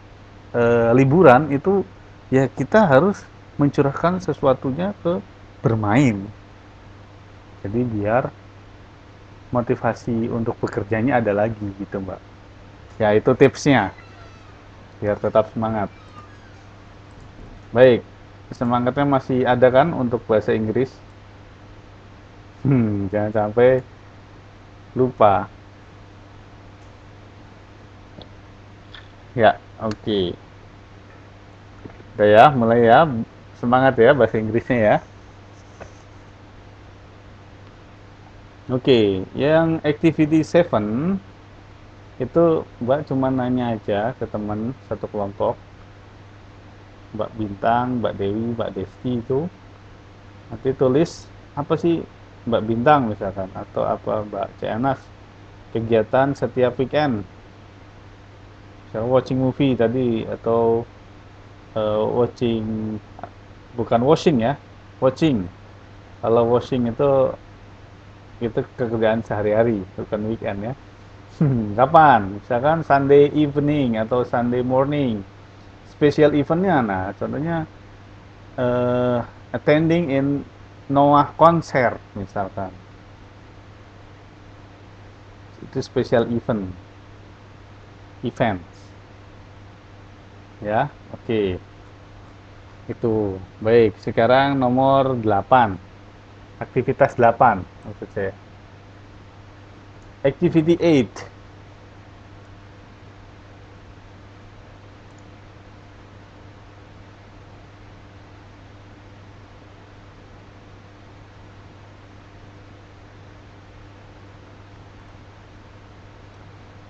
A: liburan itu ya kita harus mencurahkan sesuatunya ke bermain. Jadi biar motivasi untuk bekerjanya ada lagi gitu Mbak. Ya itu tipsnya, biar tetap semangat. Baik, semangatnya masih ada kan untuk bahasa Inggris? Jangan sampai lupa. Ya, oke. Udah ya, mulai ya. Semangat ya bahasa Inggrisnya ya. Oke, yang activity 7 itu Mbak cuma nanya aja ke teman satu kelompok. Mbak Bintang, Mbak Dewi, Mbak Desti itu. Nanti tulis apa sih Mbak Bintang misalkan atau apa Mbak Cianas kegiatan setiap weekend. Misalnya watching movie tadi atau watching bukan washing ya, watching. Kalau washing itu kerjaan sehari-hari, bukan weekend ya. Kapan? Misalkan Sunday evening atau Sunday morning. Special eventnya, nah contohnya attending in Noah concert misalkan. Itu special events. Ya, oke. Itu. Baik, sekarang nomor 8. Aktivitas 8 maksud saya. Activity 8.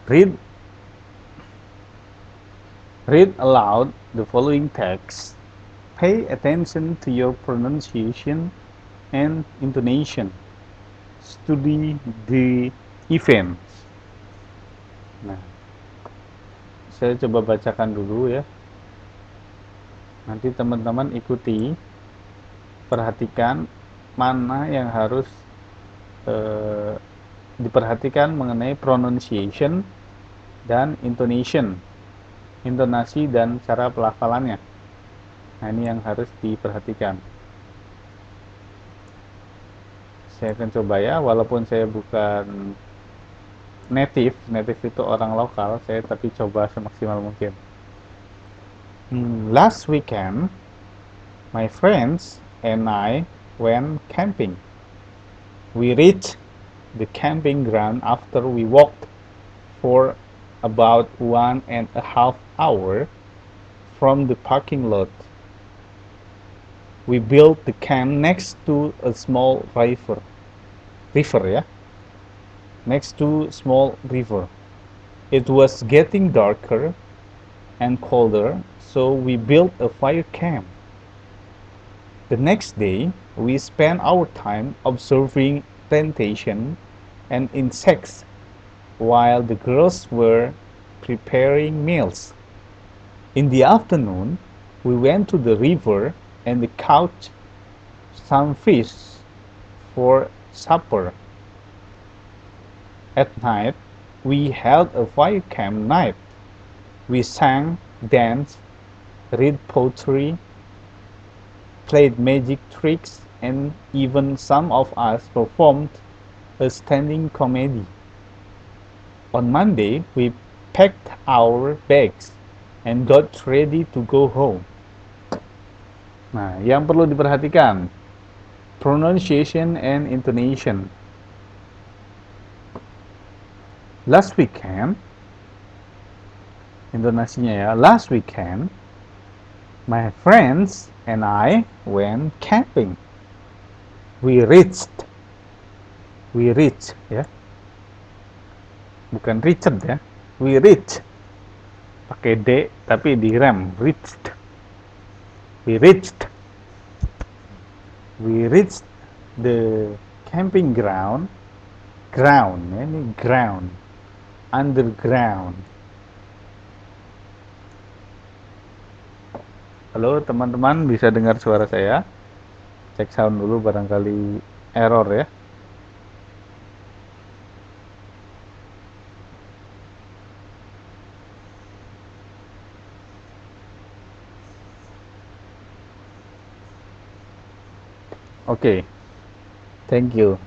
A: Read Read aloud the following text. Pay attention to your pronunciation and intonation. Study the events. Nah, saya coba bacakan dulu ya. Nanti teman-teman ikuti, perhatikan mana yang harus eh, diperhatikan mengenai pronunciation dan intonation, intonasi dan cara pelafalannya. Nah, ini yang harus diperhatikan. Saya akan coba ya, walaupun saya bukan native itu orang lokal, saya tapi coba semaksimal mungkin. Last weekend, my friends and I went camping. We reached the camping ground after we walked for about 1.5 hours from the parking lot. We built the camp next to a small river. Yeah? Next to small river. It was getting darker and colder, so we built a fire camp. The next day, we spent our time observing plantation and insects while the girls were preparing meals. In the afternoon, we went to the river and caught some fish for supper. At night, we held a fire camp night. We sang, danced, read poetry, played magic tricks, and even some of us performed a standing comedy. On Monday, we packed our bags and got ready to go home. Nah, yang perlu diperhatikan, pronunciation and intonation. Last weekend, intonasinya ya, last weekend, my friends and I went camping. We reached ya, bukan Richard ya, we reached, pakai D tapi direm, reached. We reached the camping ground ya, ini ground, underground. Halo teman-teman, bisa dengar suara saya? Cek sound dulu, barangkali error ya. Oke, thank you.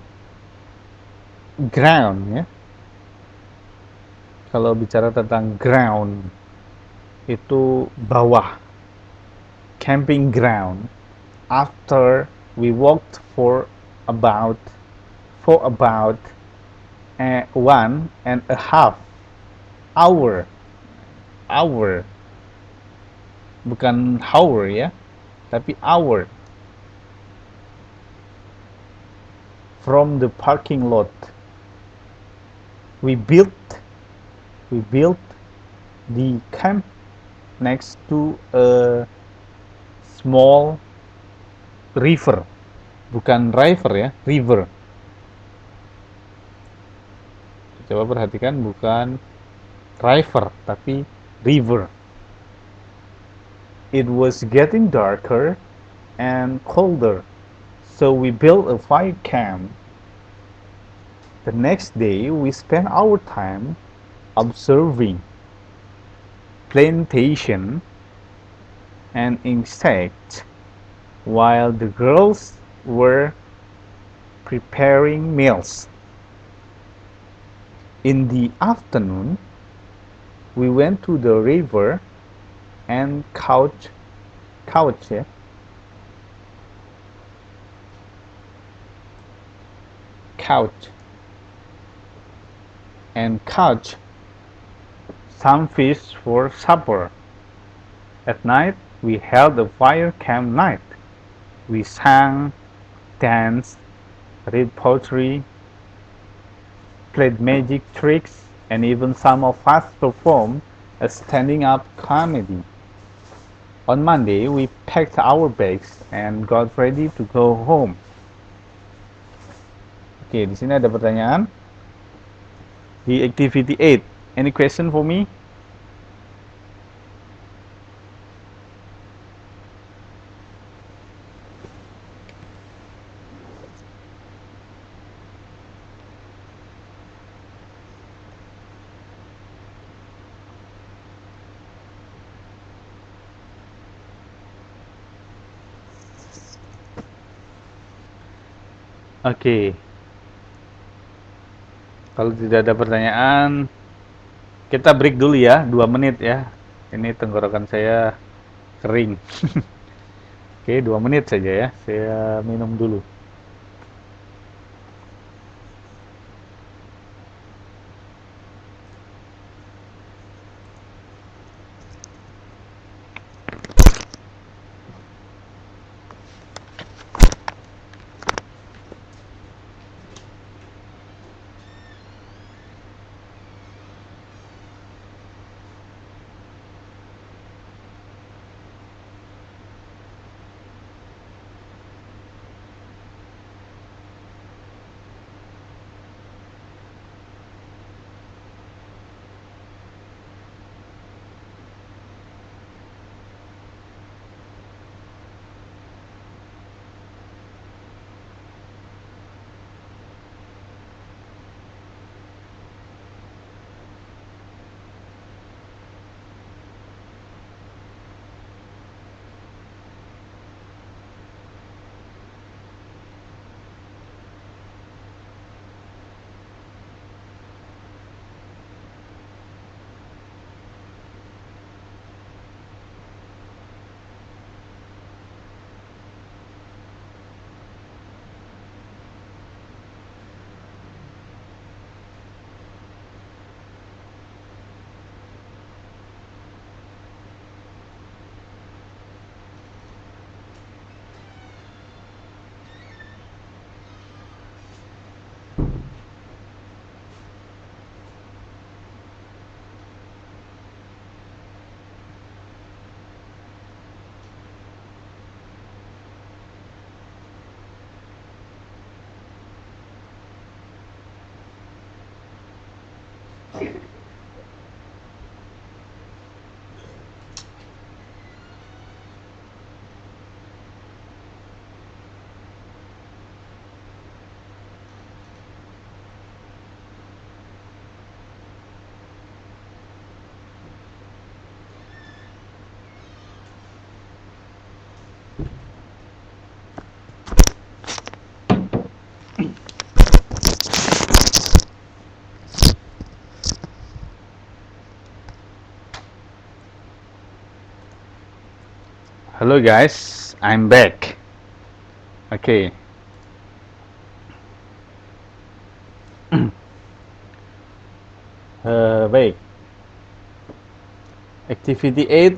A: Ground ya. Kalau bicara tentang ground itu bawah, camping ground. After we walked about for about 1.5 hour, hour, bukan hour ya, tapi hour, from the parking lot. We built we built the camp next to a small river, bukan river ya, river. Coba perhatikan, bukan river tapi river. It was getting darker and colder, so we built a fire camp. The next day we spent our time observing plantation and insects while the girls were preparing meals. In the afternoon, we went to the river and couch ya, couch and couch some fish for supper. At night, we held a fire camp night. We sang, danced, read poetry, played magic tricks, and even some of us performed a standing-up comedy. On Monday, we packed our bags and got ready to go home. Oke, di sini ada pertanyaan. Di activity 8, any question for me? Oke, kalau tidak ada pertanyaan, kita break dulu ya, 2 menit ya. Ini tenggorokan saya kering. Oke, 2 menit saja ya, saya minum dulu. Hello guys, I'm back. Okay. Baik. Activity 8,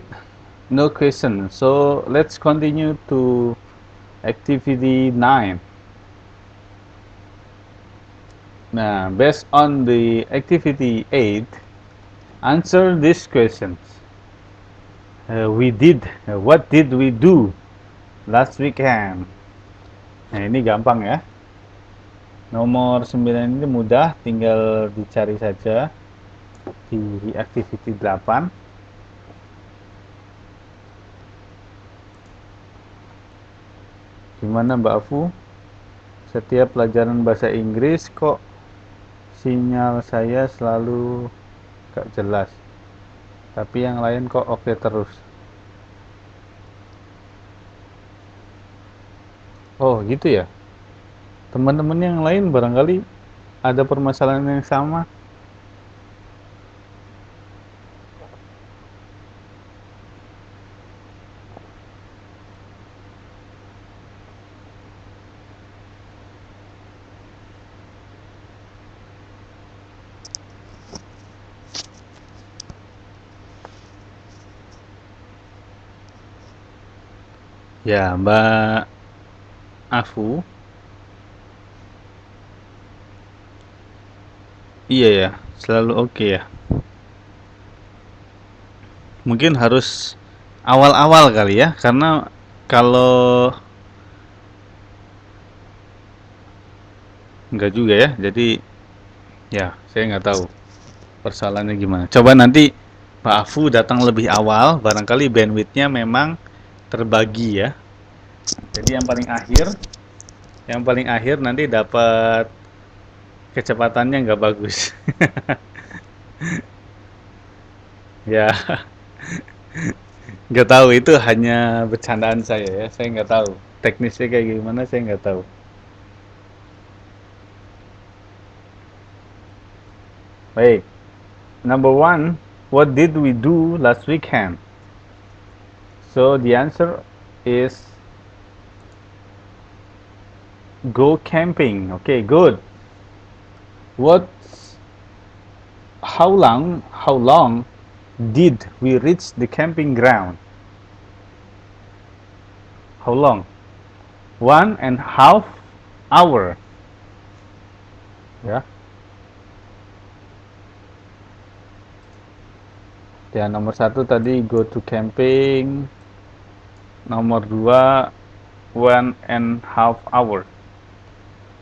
A: no question. So let's continue to activity 9. Now, based on the activity 8, answer these questions. What did we do last weekend? Nah, ini gampang ya. Nomor 9 ini mudah, tinggal dicari saja di activity 8. Gimana Mbak Afu? Setiap pelajaran bahasa Inggris kok sinyal saya selalu gak jelas. Tapi yang lain kok oke terus. Oh, gitu ya. Teman-teman yang lain barangkali ada permasalahan yang sama. Ya, Mbak Afu. Iya ya, selalu oke ya. Mungkin harus awal-awal kali ya, karena kalau enggak juga ya, jadi ya saya nggak tahu persoalannya gimana. Coba nanti Pak Afu datang lebih awal, barangkali bandwidthnya memang terbagi ya. Jadi yang paling akhir nanti dapat kecepatannya nggak bagus. Ya, nggak tahu itu hanya bercandaan saya ya. Saya nggak tahu teknisnya kayak gimana, saya nggak tahu. Baik, number one, what did we do last weekend? So the answer is go camping. Okay, good. What? How long did we reach the camping ground? How long? 1.5 hour. Ya. Ya, nomor 1 tadi go to camping. Nomor 2 1.5 hour.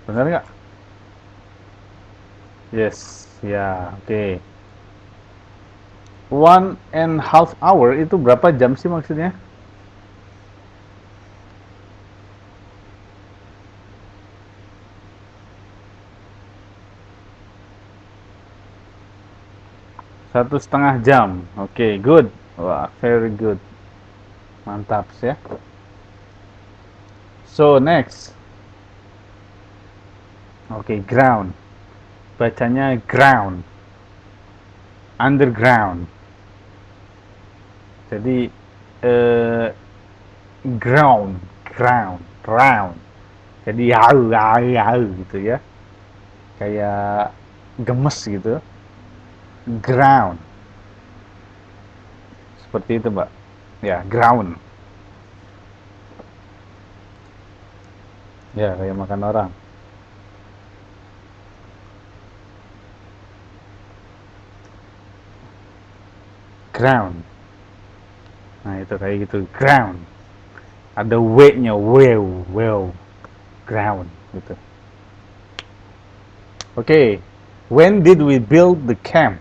A: Benar nggak? Yes. Ya, oke. Okay. 1.5 hour itu berapa jam sih maksudnya? Satu setengah jam. Oke, okay, good. Wah, very good. Mantap ya. So, next. Oke, okay, ground. Bacanya ground. Underground. Jadi, ground. Jadi, yau gitu ya. Kayak gemes gitu. Ground. Seperti itu, Mbak. Ya, ground. Ya, kayak makan orang. Ground. Nah, itu kayak gitu. Ground. Ada W-nya. Wow. Ground. Gitu. Okay. When did we build the camp?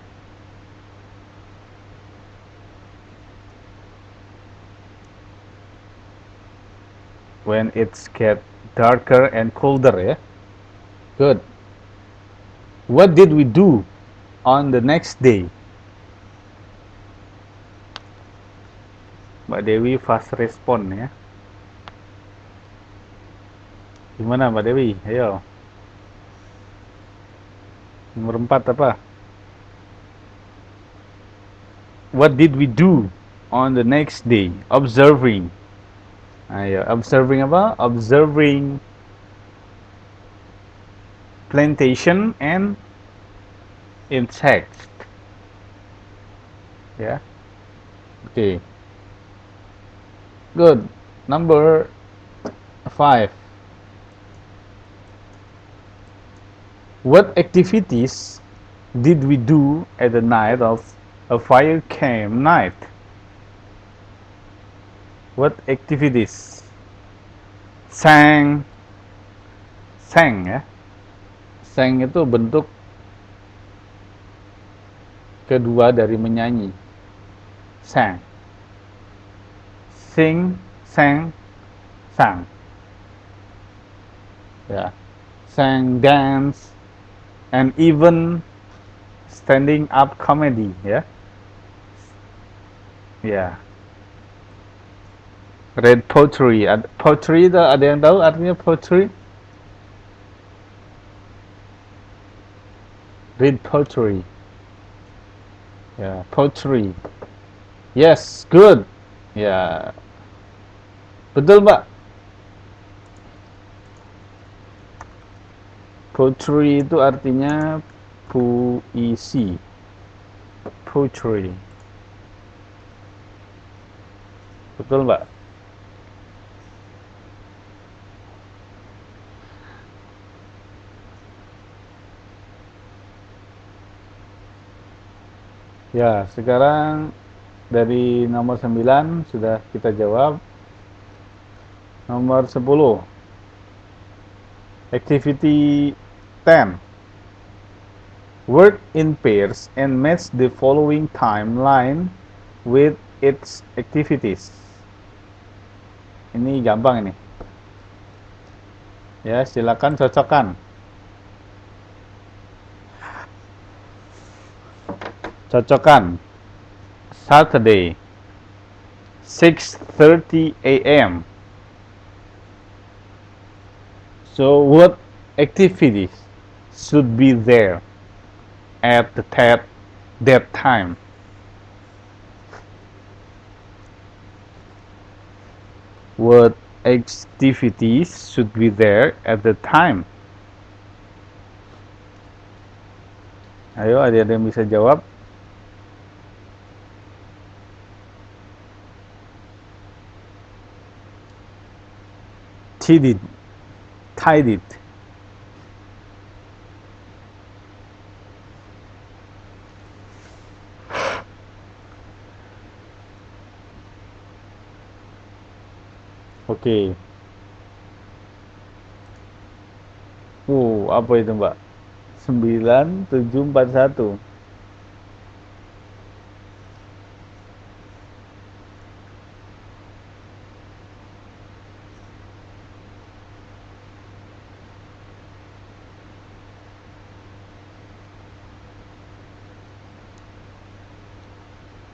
A: When it's get darker and colder, ya. Good. What did we do on the next day? Mbak Dewi fast respon ya. Gimana Mbak Dewi? Ayo. Nomor 4 apa? What did we do on the next day? Observing. Ayo, observing apa? Observing plantation and insects. Ya. Oke. Good. Number 5. What activities did we do at the night of a fire camp night? What activities? Sang ya. Sang itu bentuk kedua dari menyanyi. Sang. Sing, sang, sang. Ya. Sang, dance, and even standing up comedy, ya. Ya. Read poetry. Poetry itu ada yang tahu artinya poetry? Read poetry. Ya, poetry. Yes, good. Ya. Betul, Mbak. Poetry itu artinya puisi. Poetry. Betul, Mbak. Ya, sekarang dari nomor 9 sudah kita jawab. Nomor 10. Activity 10. Work in pairs and match the following timeline with its activities. Ini gampang ini. Ya, silakan cocokkan. Cocokkan. Saturday, 6:30 a.m. So what activities should be there at that time? What activities should be there at the time? Ayo, ada yang bisa jawab? Tied it. Oke. Apa itu, Mbak? 9741.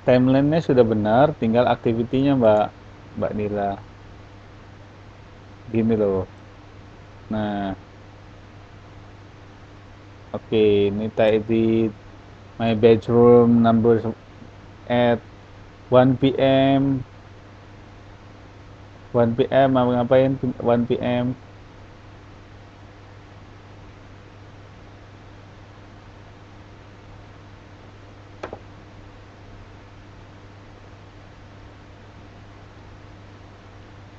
A: Timeline-nya sudah benar, tinggal aktivitinya, Mbak Nila. Gini loh. Nah, oke, Nita edit my bedroom number at 1 p.m. 1 p.m. mau ngapain 1 p.m.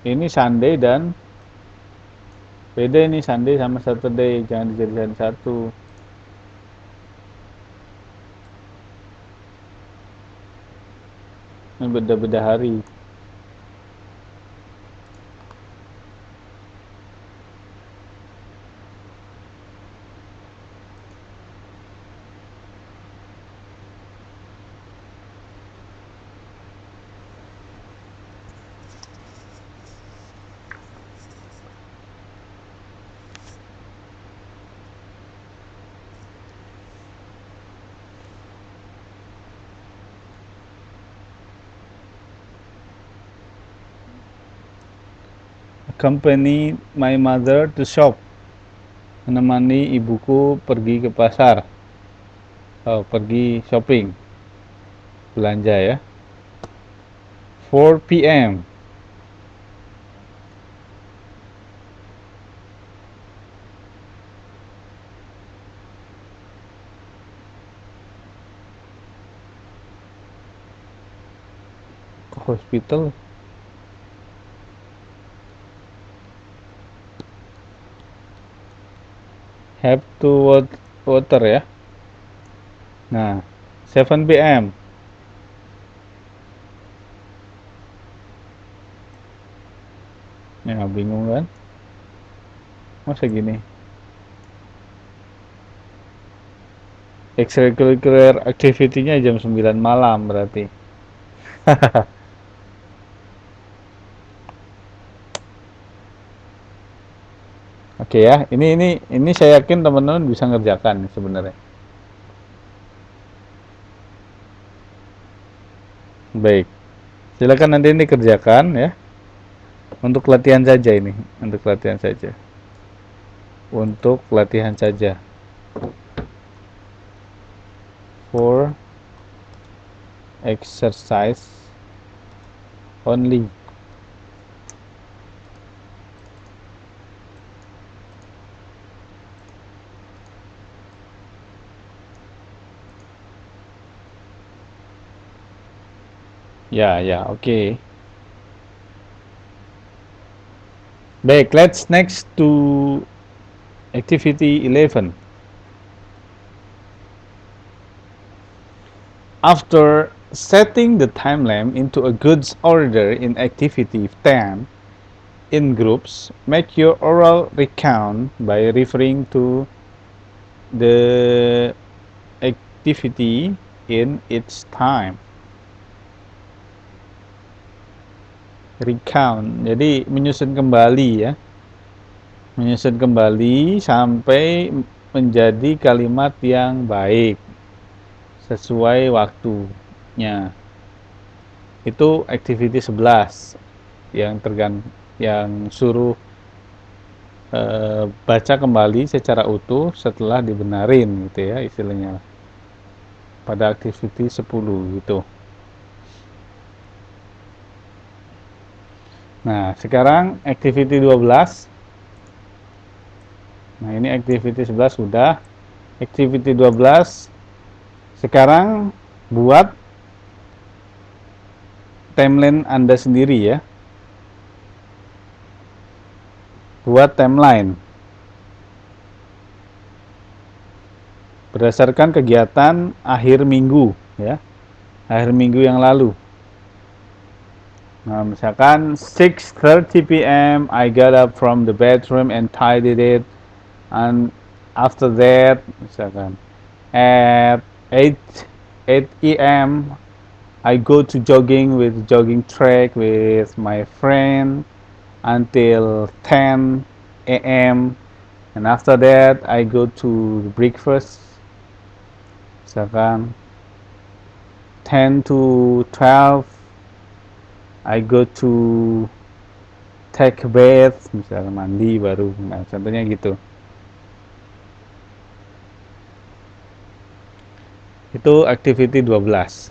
A: Ini Sunday dan beda ini Sunday sama Saturday, jangan dijadikan satu. Ini beda-beda hari. Accompany my mother to shop. Menemani ibuku pergi ke pasar. Pergi shopping. Belanja ya. 4 p.m. hospital. Have to water ya. Nah, 7 p.m. Ya, bingung kan? Masa gini? Extracurricular activity-nya jam 9 malam berarti. Oke ya, ini saya yakin teman-teman bisa ngerjakan sebenarnya. Baik, silakan nanti ini kerjakan ya. Untuk latihan saja ini, untuk latihan saja. Untuk latihan saja. For exercise only. Ya, ya, oke. Baik, let's next to activity 11. After setting the time lamp into a good order in activity 10, in groups, make your oral recount by referring to the activity in its time. Recount, jadi menyusun kembali ya. Menyusun kembali sampai menjadi kalimat yang baik sesuai waktunya. Itu activity 11 yang suruh baca kembali secara utuh setelah dibenarin gitu ya istilahnya. Pada activity 10 gitu. Nah, sekarang activity 12. Nah, ini activity 11 sudah. Activity 12 sekarang buat timeline Anda sendiri ya. Buat timeline. Berdasarkan kegiatan akhir minggu ya. Akhir minggu yang lalu. Nah, misalkan 6:30 p.m. I got up from the bedroom and tidied it, and after that misalkan at 8 a.m. I go to jogging with jogging track with my friend until 10 a.m. and after that I go to breakfast misalkan 10 to 12 I go to take a bath, misalnya mandi baru, nah contohnya gitu. Itu activity 12.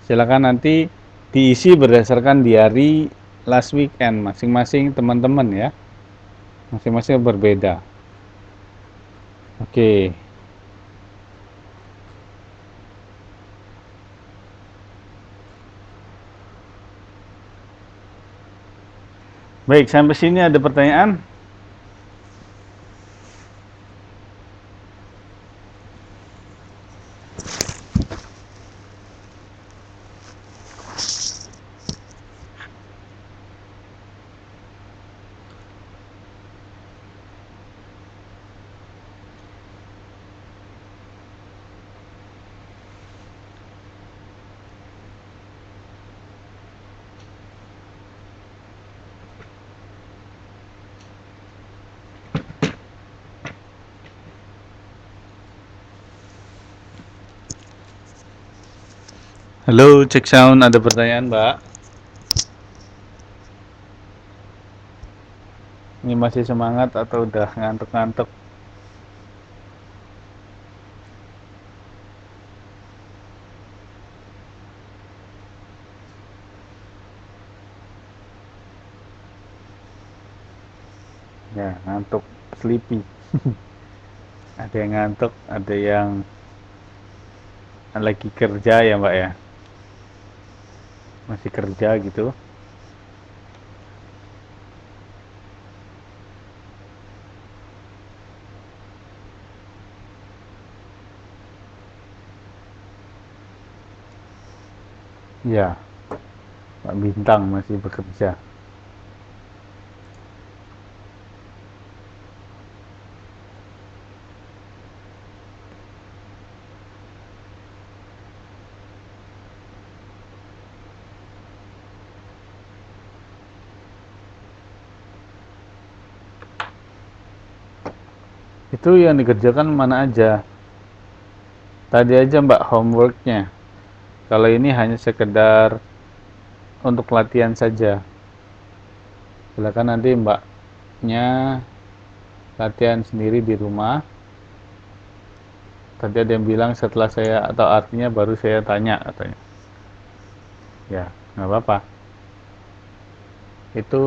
A: Silakan nanti diisi berdasarkan diary last weekend masing-masing teman-teman ya. Masing-masing berbeda. Oke. Baik, sampai sini ada pertanyaan? Halo, cek sound, ada pertanyaan, Mbak? Ini masih semangat atau udah ngantuk-ngantuk? Ya, ngantuk, sleepy. Ada yang ngantuk, ada yang lagi kerja ya, Mbak ya. masih kerja gitu. Ya, Pak Bintang masih bekerja. Itu yang dikerjakan mana aja? Tadi aja Mbak homeworknya. Kalau ini hanya sekedar untuk latihan saja. Silakan nanti Mbaknya latihan sendiri di rumah. Tadi ada yang bilang setelah saya atau artinya baru saya tanya katanya. Ya, nggak apa-apa. Itu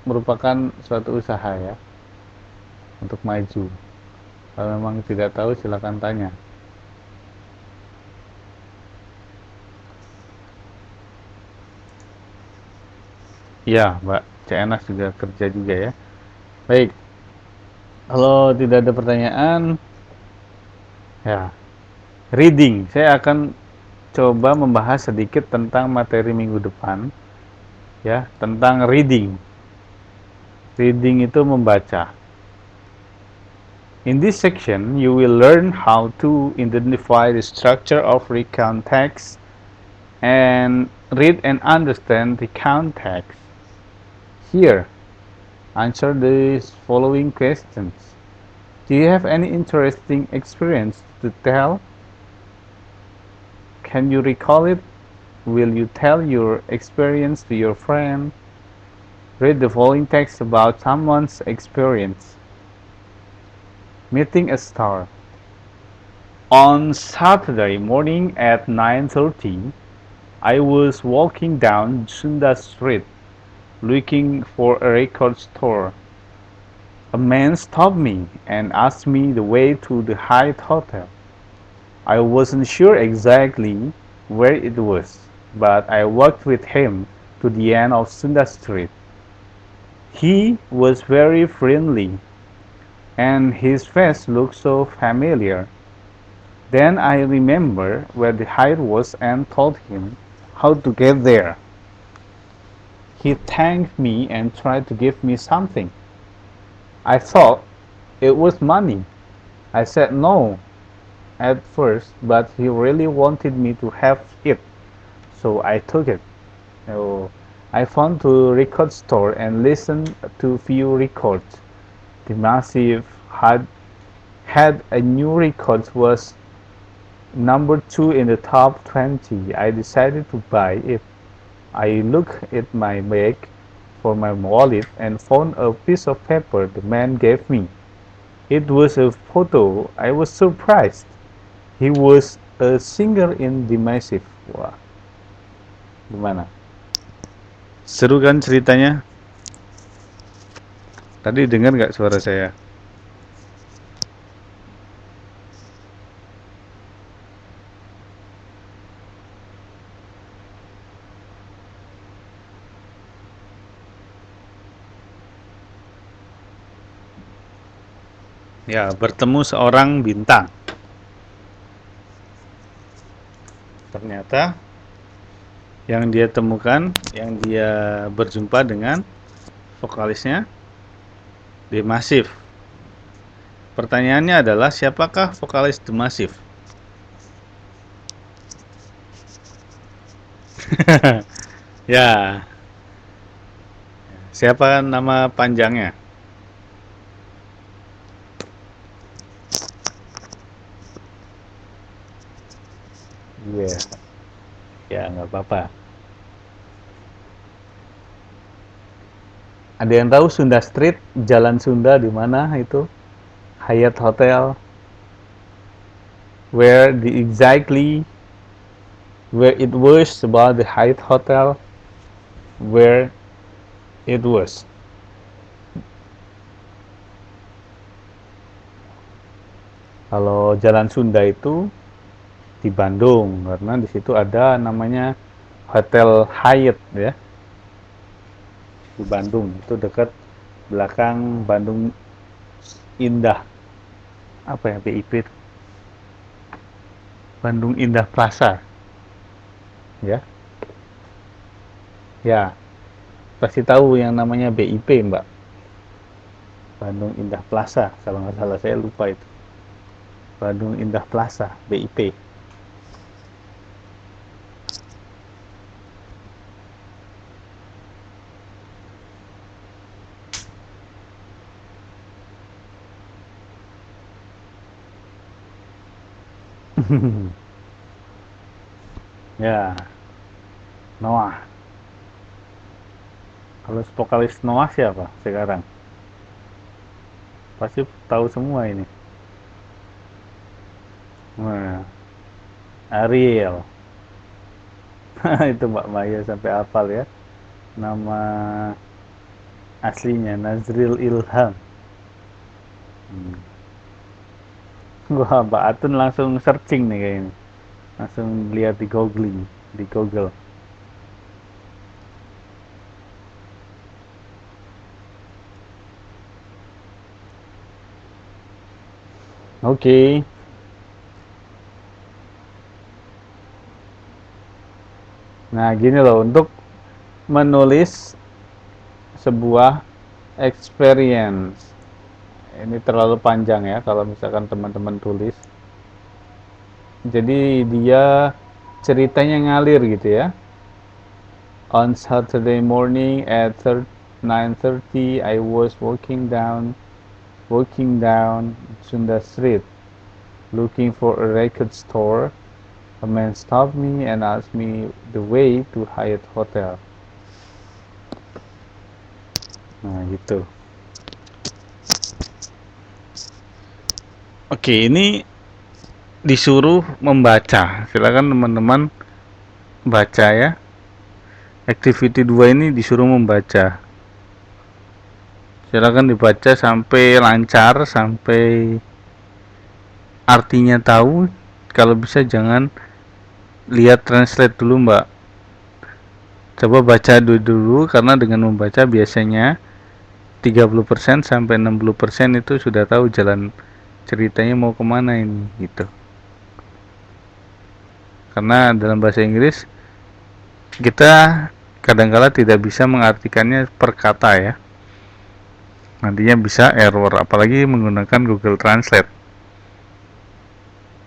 A: merupakan suatu usaha ya untuk maju. Kalau memang tidak tahu silakan tanya. Iya, Mbak Cenas juga kerja juga ya. Baik, kalau tidak ada pertanyaan, ya reading. Saya akan coba membahas sedikit tentang materi minggu depan, ya tentang reading. Reading itu membaca. In this section, you will learn how to identify the structure of recount text and read and understand the context. Here, answer these following questions. Do you have any interesting experience to tell? Can you recall it? Will you tell your experience to your friend? Read the following text about someone's experience. Meeting a star. On Saturday morning at 9:30, I was walking down Sunda Street looking for a record store. A man stopped me and asked me the way to the Hyatt Hotel. I wasn't sure exactly where it was, but I walked with him to the end of Sunda Street. He was very friendly, and his face looked so familiar. Then I remembered where the Hyatt was and told him how to get there. He thanked me and tried to give me something. I thought it was money. I said no at first, but he really wanted me to have it, so I took it. So I found the record store and listened to few records. The Massive had a new record was number 2 in the top 20. I decided to buy it. I looked at my bag for my wallet and found a piece of paper the man gave me. It was a photo. I was surprised. He was a singer in the Massive. Wah, gimana? Seru kan ceritanya? Tadi dengar nggak suara saya? Ya, bertemu seorang bintang. Ternyata yang dia temukan, yang dia berjumpa dengan vokalisnya The Massive. Pertanyaannya adalah siapakah vokalis The Massive? Ya, siapa nama panjangnya? Iya, yeah. Ya nggak apa-apa. Ada yang tahu Sunda Street, Jalan Sunda di mana itu? Hyatt Hotel. Where the exactly where it was about the Hyatt Hotel, where it was. Kalau Jalan Sunda itu di Bandung, karena di situ ada namanya Hotel Hyatt ya di Bandung, itu dekat belakang Bandung Indah, apa ya, BIP itu, Bandung Indah Plaza ya. Ya, pasti tahu yang namanya BIP, Mbak. Bandung Indah Plaza, kalau nggak salah, saya lupa itu. Bandung Indah Plaza, BIP. Ya, Noah. Kalau vokalis Noah siapa sekarang? Pasti tahu semua ini. Nah, Ariel. Itu Mbak Maya sampai hafal ya. Nama aslinya Nazril Ilham. Wah, Mbak Atun langsung searching nih kayaknya. Langsung lihat di googling, di Google. Oke. Nah, gini loh, untuk menulis sebuah experience. Ini terlalu panjang ya kalau misalkan teman-teman tulis. Jadi dia ceritanya ngalir gitu ya. On Saturday morning at 9:30, I was walking down Sunda Street, looking for a record store. A man stopped me and asked me the way to Hyatt Hotel. Nah, gitu. Oke, ini disuruh membaca. Silakan teman-teman baca ya. Activity 2 ini disuruh membaca. Silakan dibaca sampai lancar, sampai artinya tahu. Kalau bisa jangan lihat translate dulu, Mbak. Coba baca dulu karena dengan membaca biasanya 30% sampai 60% itu sudah tahu jalan ceritanya mau kemana ini gitu. Karena dalam bahasa Inggris kita kadangkala tidak bisa mengartikannya per kata ya. Nantinya bisa error, apalagi menggunakan Google Translate.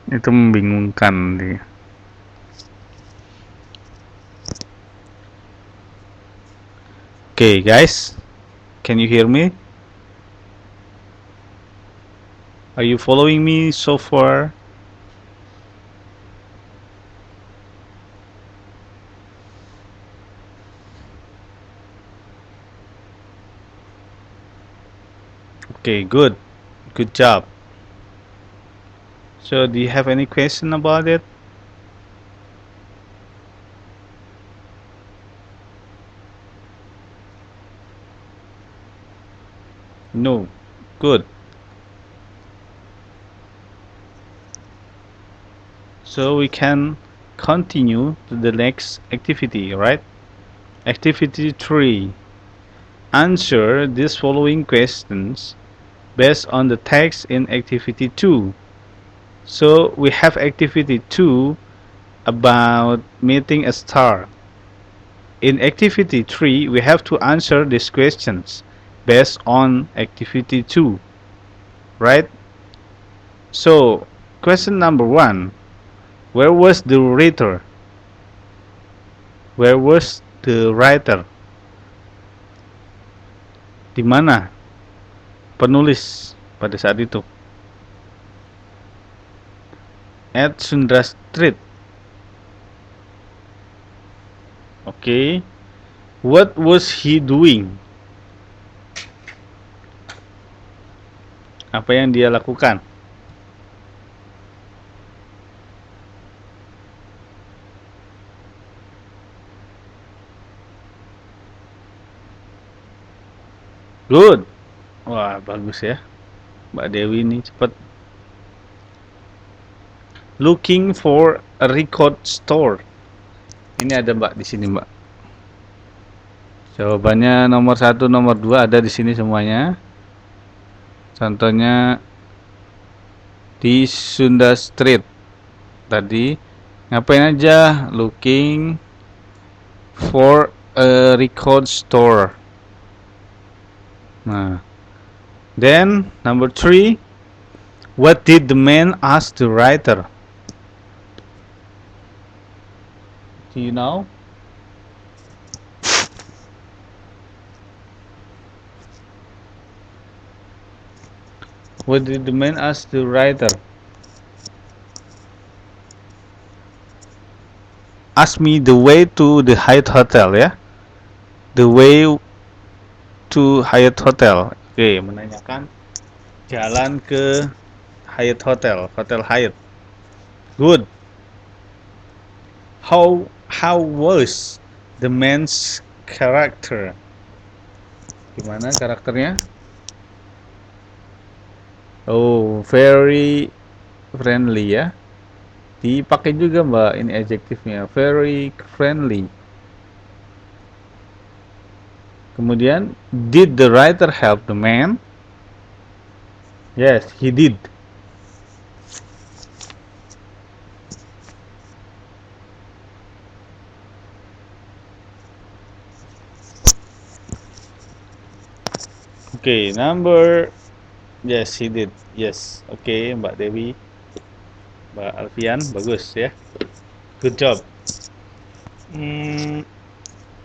A: Itu membingungkan dia. Okay, guys, can you hear me? Are you following me so far? Okay, good. Good job. So, do you have any question about it? No. Good. So, we can continue to the next activity, right? Activity 3. Answer these following questions based on the text in activity 2. So we have activity 2 about meeting a star. In activity 3, we have to answer these questions based on activity 2, right? So, question number 1. Where was the writer? Where was the writer? Di mana penulis pada saat itu? At Sunda Street. Okay. What was he doing? Apa yang dia lakukan? Good. Wah, bagus ya. Mbak Dewi ini cepat. Looking for a record store. Ini ada Mbak di sini Mbak. Jawabannya nomor 1, nomor 2 ada di sini semuanya. Contohnya di Sunda Street. Tadi ngapain aja? Looking for a record store. Nah, then number 3, what did the man ask the writer? Do you know? What did the man ask the writer? Ask me the way to the Hyatt Hotel ya. The way to Hyatt Hotel. Oke, menanyakan jalan ke Hyatt Hotel, Hotel Hyatt. Good. How was the man's character? Gimana karakternya? Oh, very friendly ya. Dipakai juga Mbak ini adjektifnya, very friendly. Kemudian, did the writer help the man? Yes, he did. Okay, yes, he did. Yes, okay, Mbak Dewi, Mbak Alfian, bagus ya. Good job.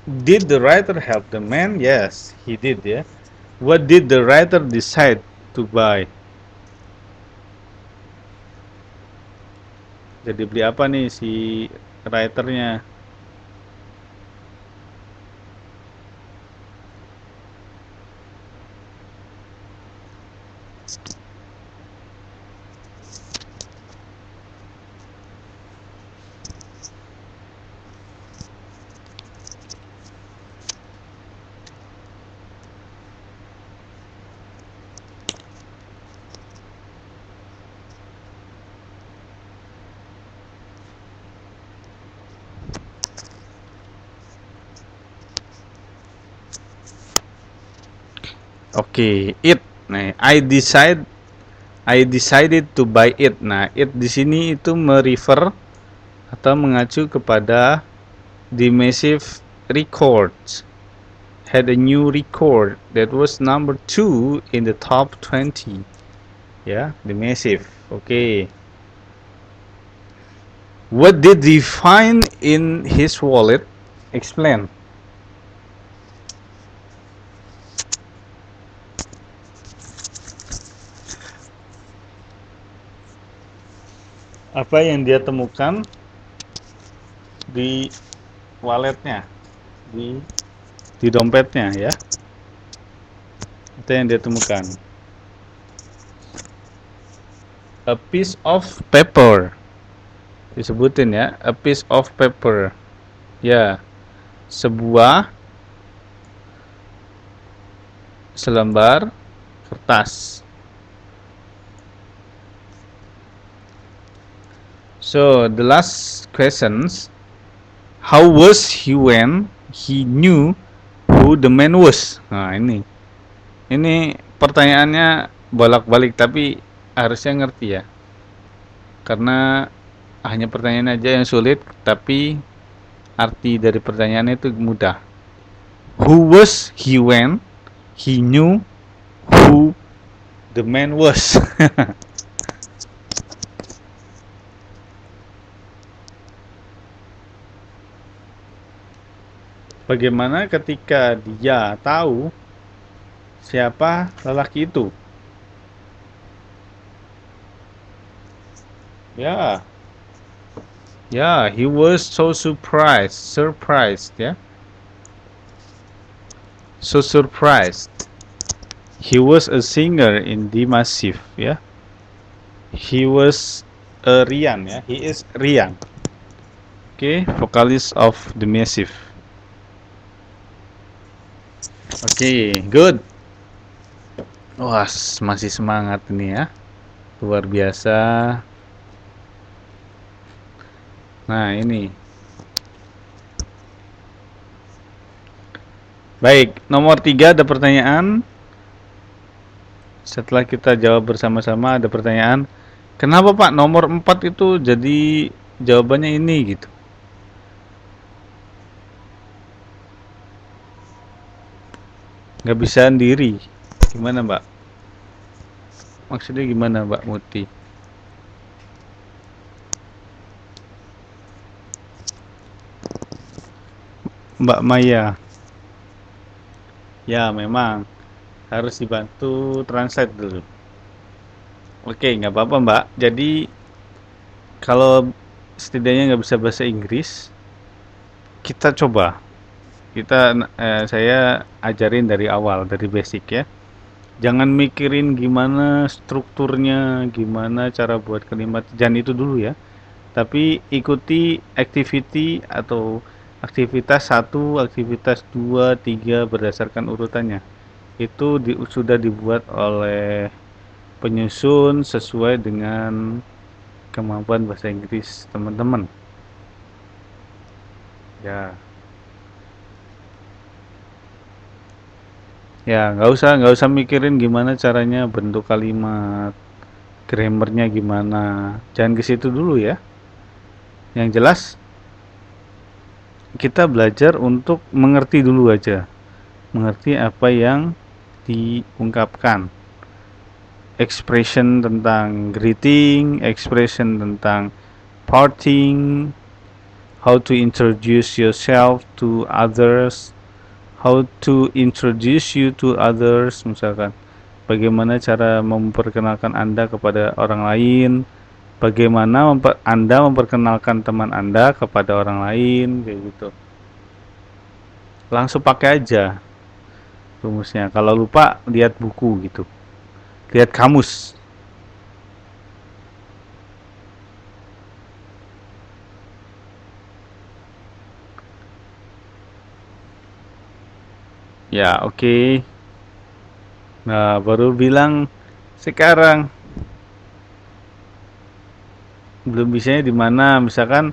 A: Did the writer help the man? Yes, he did ya. What did the writer decide to buy? Jadi beli apa nih si writernya? Oke, it. Nah, I decided to buy it. Nah, it di sini itu merefer atau mengacu kepada the Massive Records. Had a new record that was number 2 in the top 20. Ya, the Massive. Oke. What did he find in his wallet? Explain. Apa yang dia temukan di walletnya, di dompetnya ya? Itu yang dia temukan. A piece of paper. Disebutin ya, a piece of paper. Ya, sebuah selembar kertas. So the last questions, how was he when he knew who the man was? Nah ini pertanyaannya bolak-balik tapi harusnya ngerti ya, karena hanya pertanyaan aja yang sulit tapi arti dari pertanyaannya itu mudah. Who was he when he knew who the man was? Bagaimana ketika dia tahu siapa lelaki itu? Ya, ya, he was so surprised ya. So surprised. He was a singer in the Massive ya. He was a Rian ya. He is Rian. Okay, vocalist of the Massive. Oke, good. Wah, masih semangat ini ya. Luar biasa. Nah, ini. Baik, nomor 3 ada pertanyaan. Setelah kita jawab bersama-sama ada pertanyaan. Kenapa Pak nomor 4 itu jadi jawabannya ini gitu? Nggak bisa sendiri. Gimana Mbak? Maksudnya gimana Mbak Muti? Mbak Maya. Ya memang harus dibantu translate dulu. Oke, nggak apa-apa Mbak. Jadi kalau setidaknya nggak bisa bahasa Inggris, kita coba. Saya ajarin dari awal, dari basic ya. Jangan mikirin gimana strukturnya, gimana cara buat kalimat. Jangan itu dulu ya. Tapi ikuti activity atau aktivitas satu, aktivitas 2, 3 berdasarkan urutannya. Itu sudah dibuat oleh penyusun sesuai dengan kemampuan bahasa Inggris teman-teman. Ya, ya nggak usah mikirin gimana caranya bentuk kalimat, grammarnya gimana. Jangan ke situ dulu ya. Yang jelas kita belajar untuk mengerti dulu aja, mengerti apa yang diungkapkan. Expression tentang greeting, expression tentang parting, how to introduce yourself to others, how to introduce you to others, misalkan bagaimana cara memperkenalkan Anda kepada orang lain, bagaimana Anda memperkenalkan teman Anda kepada orang lain, kayak gitu. Langsung pakai aja rumusnya. Kalau lupa, lihat buku gitu. Lihat kamus. Ya, oke. Nah, baru bilang sekarang belum bisanya di mana, misalkan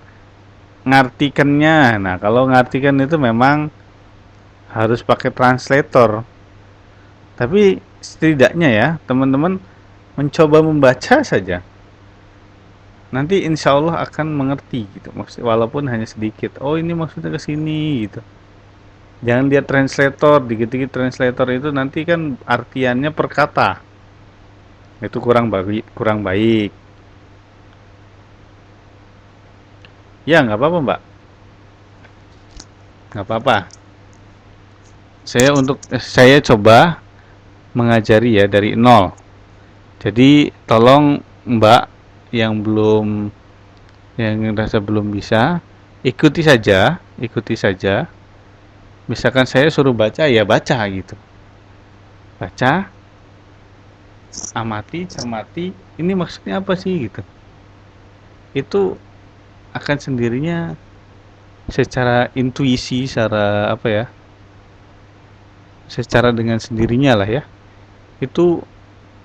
A: ngartikannya. Nah, kalau ngartikan itu memang harus pakai translator. Tapi setidaknya ya, teman-teman mencoba membaca saja. Nanti insya Allah akan mengerti gitu. Walaupun hanya sedikit. Oh, ini maksudnya ke sini gitu. Jangan lihat translator, dikit-dikit translator itu nanti kan artiannya per kata. Itu kurang baik, kurang baik. Ya, nggak apa-apa, Mbak. Nggak apa-apa. Saya coba mengajari ya dari nol. Jadi tolong Mbak yang merasa belum bisa, ikuti saja. Misalkan saya suruh baca ya baca gitu. Baca, amati, cermati, ini maksudnya apa sih gitu. Itu akan sendirinya secara intuisi, secara apa ya? Secara dengan sendirinya lah ya. Itu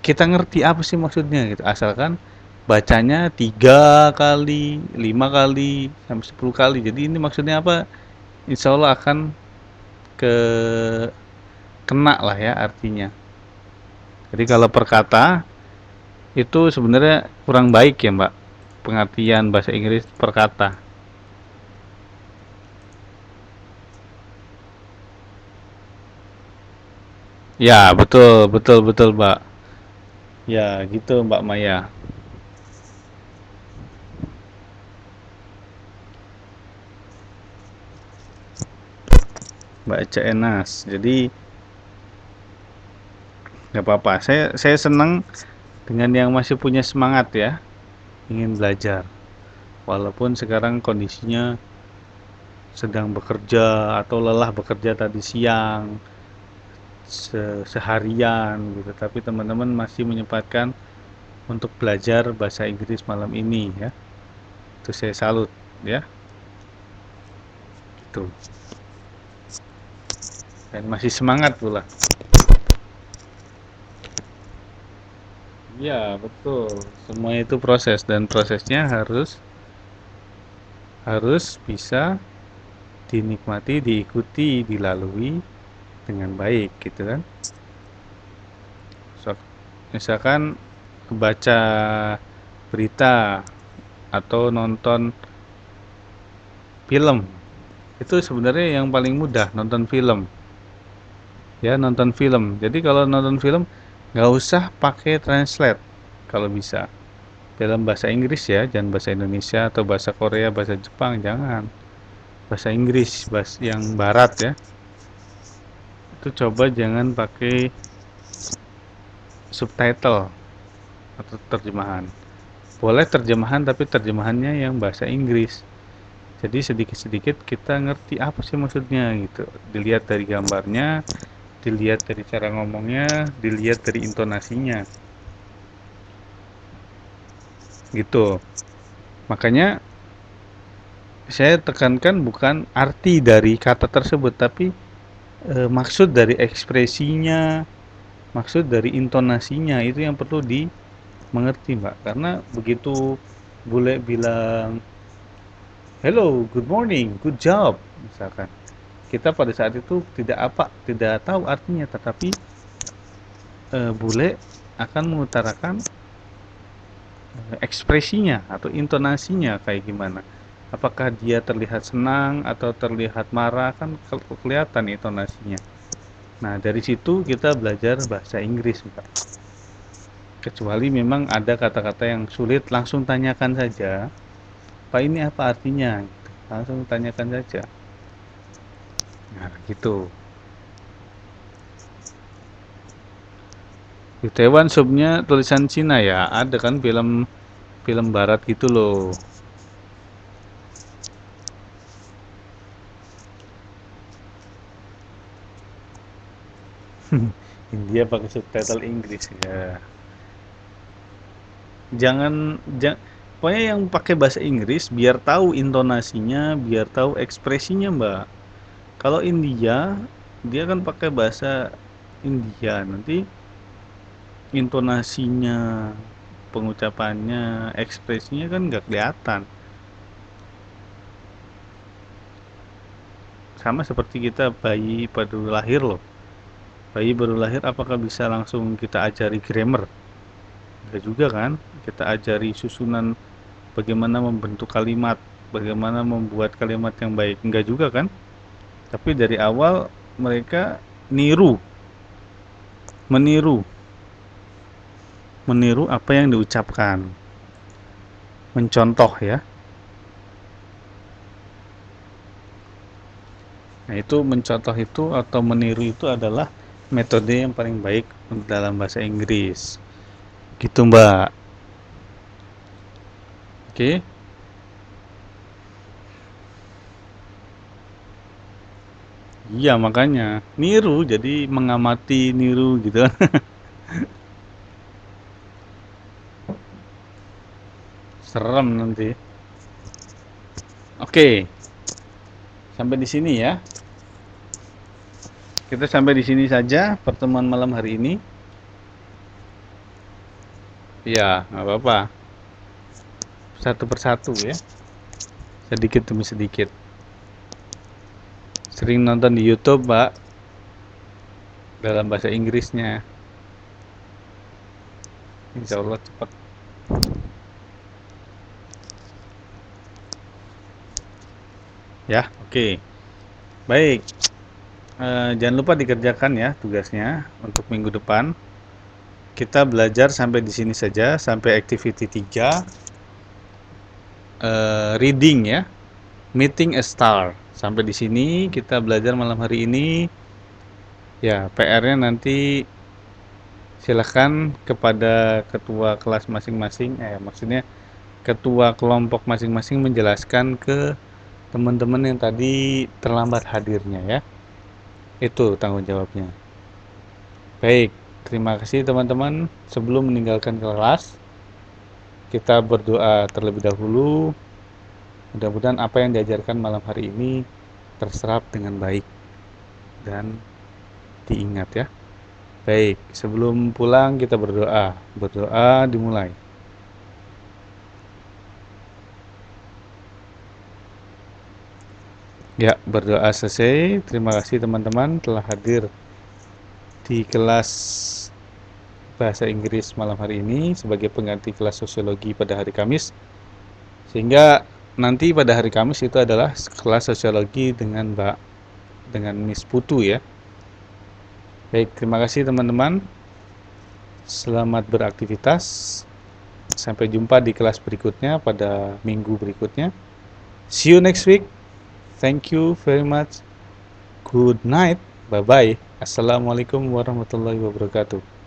A: kita ngerti apa sih maksudnya gitu. Asalkan bacanya 3 kali, 5 kali, sampai 10 kali. Jadi ini maksudnya apa? Insya Allah akan ke kena lah ya artinya. Jadi kalau perkata itu sebenarnya kurang baik ya Mbak. Pengertian bahasa Inggris perkata. Ya, betul, betul, betul, Mbak. Ya, gitu Mbak Maya. Mbak Enas. Jadi nggak apa-apa. Saya senang dengan yang masih punya semangat ya, ingin belajar. Walaupun sekarang kondisinya sedang bekerja atau lelah bekerja tadi siang, seharian gitu. Tapi teman-teman masih menyempatkan untuk belajar bahasa Inggris malam ini ya. Itu saya salut ya. Itu. Dan masih semangat pula. Ya, betul. Semua itu proses dan prosesnya harus harus bisa dinikmati, diikuti, dilalui dengan baik gitu kan. So, misalkan baca berita atau nonton film, itu sebenarnya yang paling mudah nonton film. Ya, nonton film. Jadi kalau nonton film nggak usah pakai translate kalau bisa. Film bahasa Inggris ya, jangan bahasa Indonesia atau bahasa Korea, bahasa Jepang, jangan. Bahasa Inggris, bahasa yang barat ya. Itu coba jangan pakai subtitle atau terjemahan. Boleh terjemahan tapi terjemahannya yang bahasa Inggris. Jadi sedikit-sedikit kita ngerti apa sih maksudnya gitu. Dilihat dari gambarnya, dilihat dari cara ngomongnya, dilihat dari intonasinya. Gitu. Makanya saya tekankan bukan arti dari kata tersebut, tapi maksud dari ekspresinya, maksud dari intonasinya itu yang perlu dimengerti, Mbak. Karena begitu bule bilang, "Hello, good morning, good job," misalkan. Kita pada saat itu tidak tahu artinya, tetapi bule akan mengutarakan ekspresinya atau intonasinya kayak gimana. Apakah dia terlihat senang atau terlihat marah, kan kelihatan intonasinya. Nah, dari situ kita belajar bahasa Inggris, Mbak. Kecuali memang ada kata-kata yang sulit, langsung tanyakan saja, "Pak, ini apa artinya?" Gitu. Langsung tanyakan saja. Nah, gitu. Di Taiwan subnya tulisan Cina ya, ada kan film film barat gitu loh. India pakai subtitle Inggris ya. Pokoknya yang pakai bahasa Inggris biar tahu intonasinya, biar tahu ekspresinya, Mbak. Kalau India, dia kan pakai bahasa India, nanti intonasinya, pengucapannya, ekspresinya kan nggak kelihatan. Sama seperti kita bayi baru lahir loh. Bayi baru lahir apakah bisa langsung kita ajari grammar? Enggak juga kan? Kita ajari susunan bagaimana membentuk kalimat, bagaimana membuat kalimat yang baik. Enggak juga kan? Tapi dari awal mereka niru, meniru, meniru apa yang diucapkan. Mencontoh ya. Nah, itu mencontoh itu atau meniru itu adalah metode yang paling baik dalam bahasa Inggris. Gitu, Mbak. Oke. Iya, makanya niru jadi mengamati niru gitu. Serem nanti. Oke, sampai di sini ya. Kita sampai di sini saja pertemuan malam hari ini. Ya, nggak apa-apa. Satu persatu ya. Sedikit demi sedikit. Sering nonton di YouTube, Mbak, dalam bahasa Inggrisnya. Insya Allah cepat. Ya, oke. Baik. Jangan lupa dikerjakan ya tugasnya untuk minggu depan. Kita belajar sampai di sini saja, sampai activity 3. Reading ya. Meeting a star. Sampai di sini kita belajar malam hari ini. Ya, PR-nya nanti silakan kepada ketua kelas masing-masing, maksudnya ketua kelompok masing-masing menjelaskan ke teman-teman yang tadi terlambat hadirnya ya. Itu tanggung jawabnya. Baik, terima kasih teman-teman. Sebelum meninggalkan kelas, kita berdoa terlebih dahulu. Mudah-mudahan apa yang diajarkan malam hari ini terserap dengan baik dan diingat ya. Baik, sebelum pulang kita berdoa. Berdoa dimulai. Ya, berdoa selesai. Terima kasih teman-teman telah hadir di kelas bahasa Inggris malam hari ini sebagai pengganti kelas sosiologi pada hari Kamis. Sehingga nanti pada hari Kamis itu adalah kelas sosiologi dengan Miss Putu ya. Baik, terima kasih teman-teman. Selamat beraktivitas. Sampai jumpa di kelas berikutnya pada minggu berikutnya. See you next week. Thank you very much. Good night. Bye-bye. Assalamualaikum warahmatullahi wabarakatuh.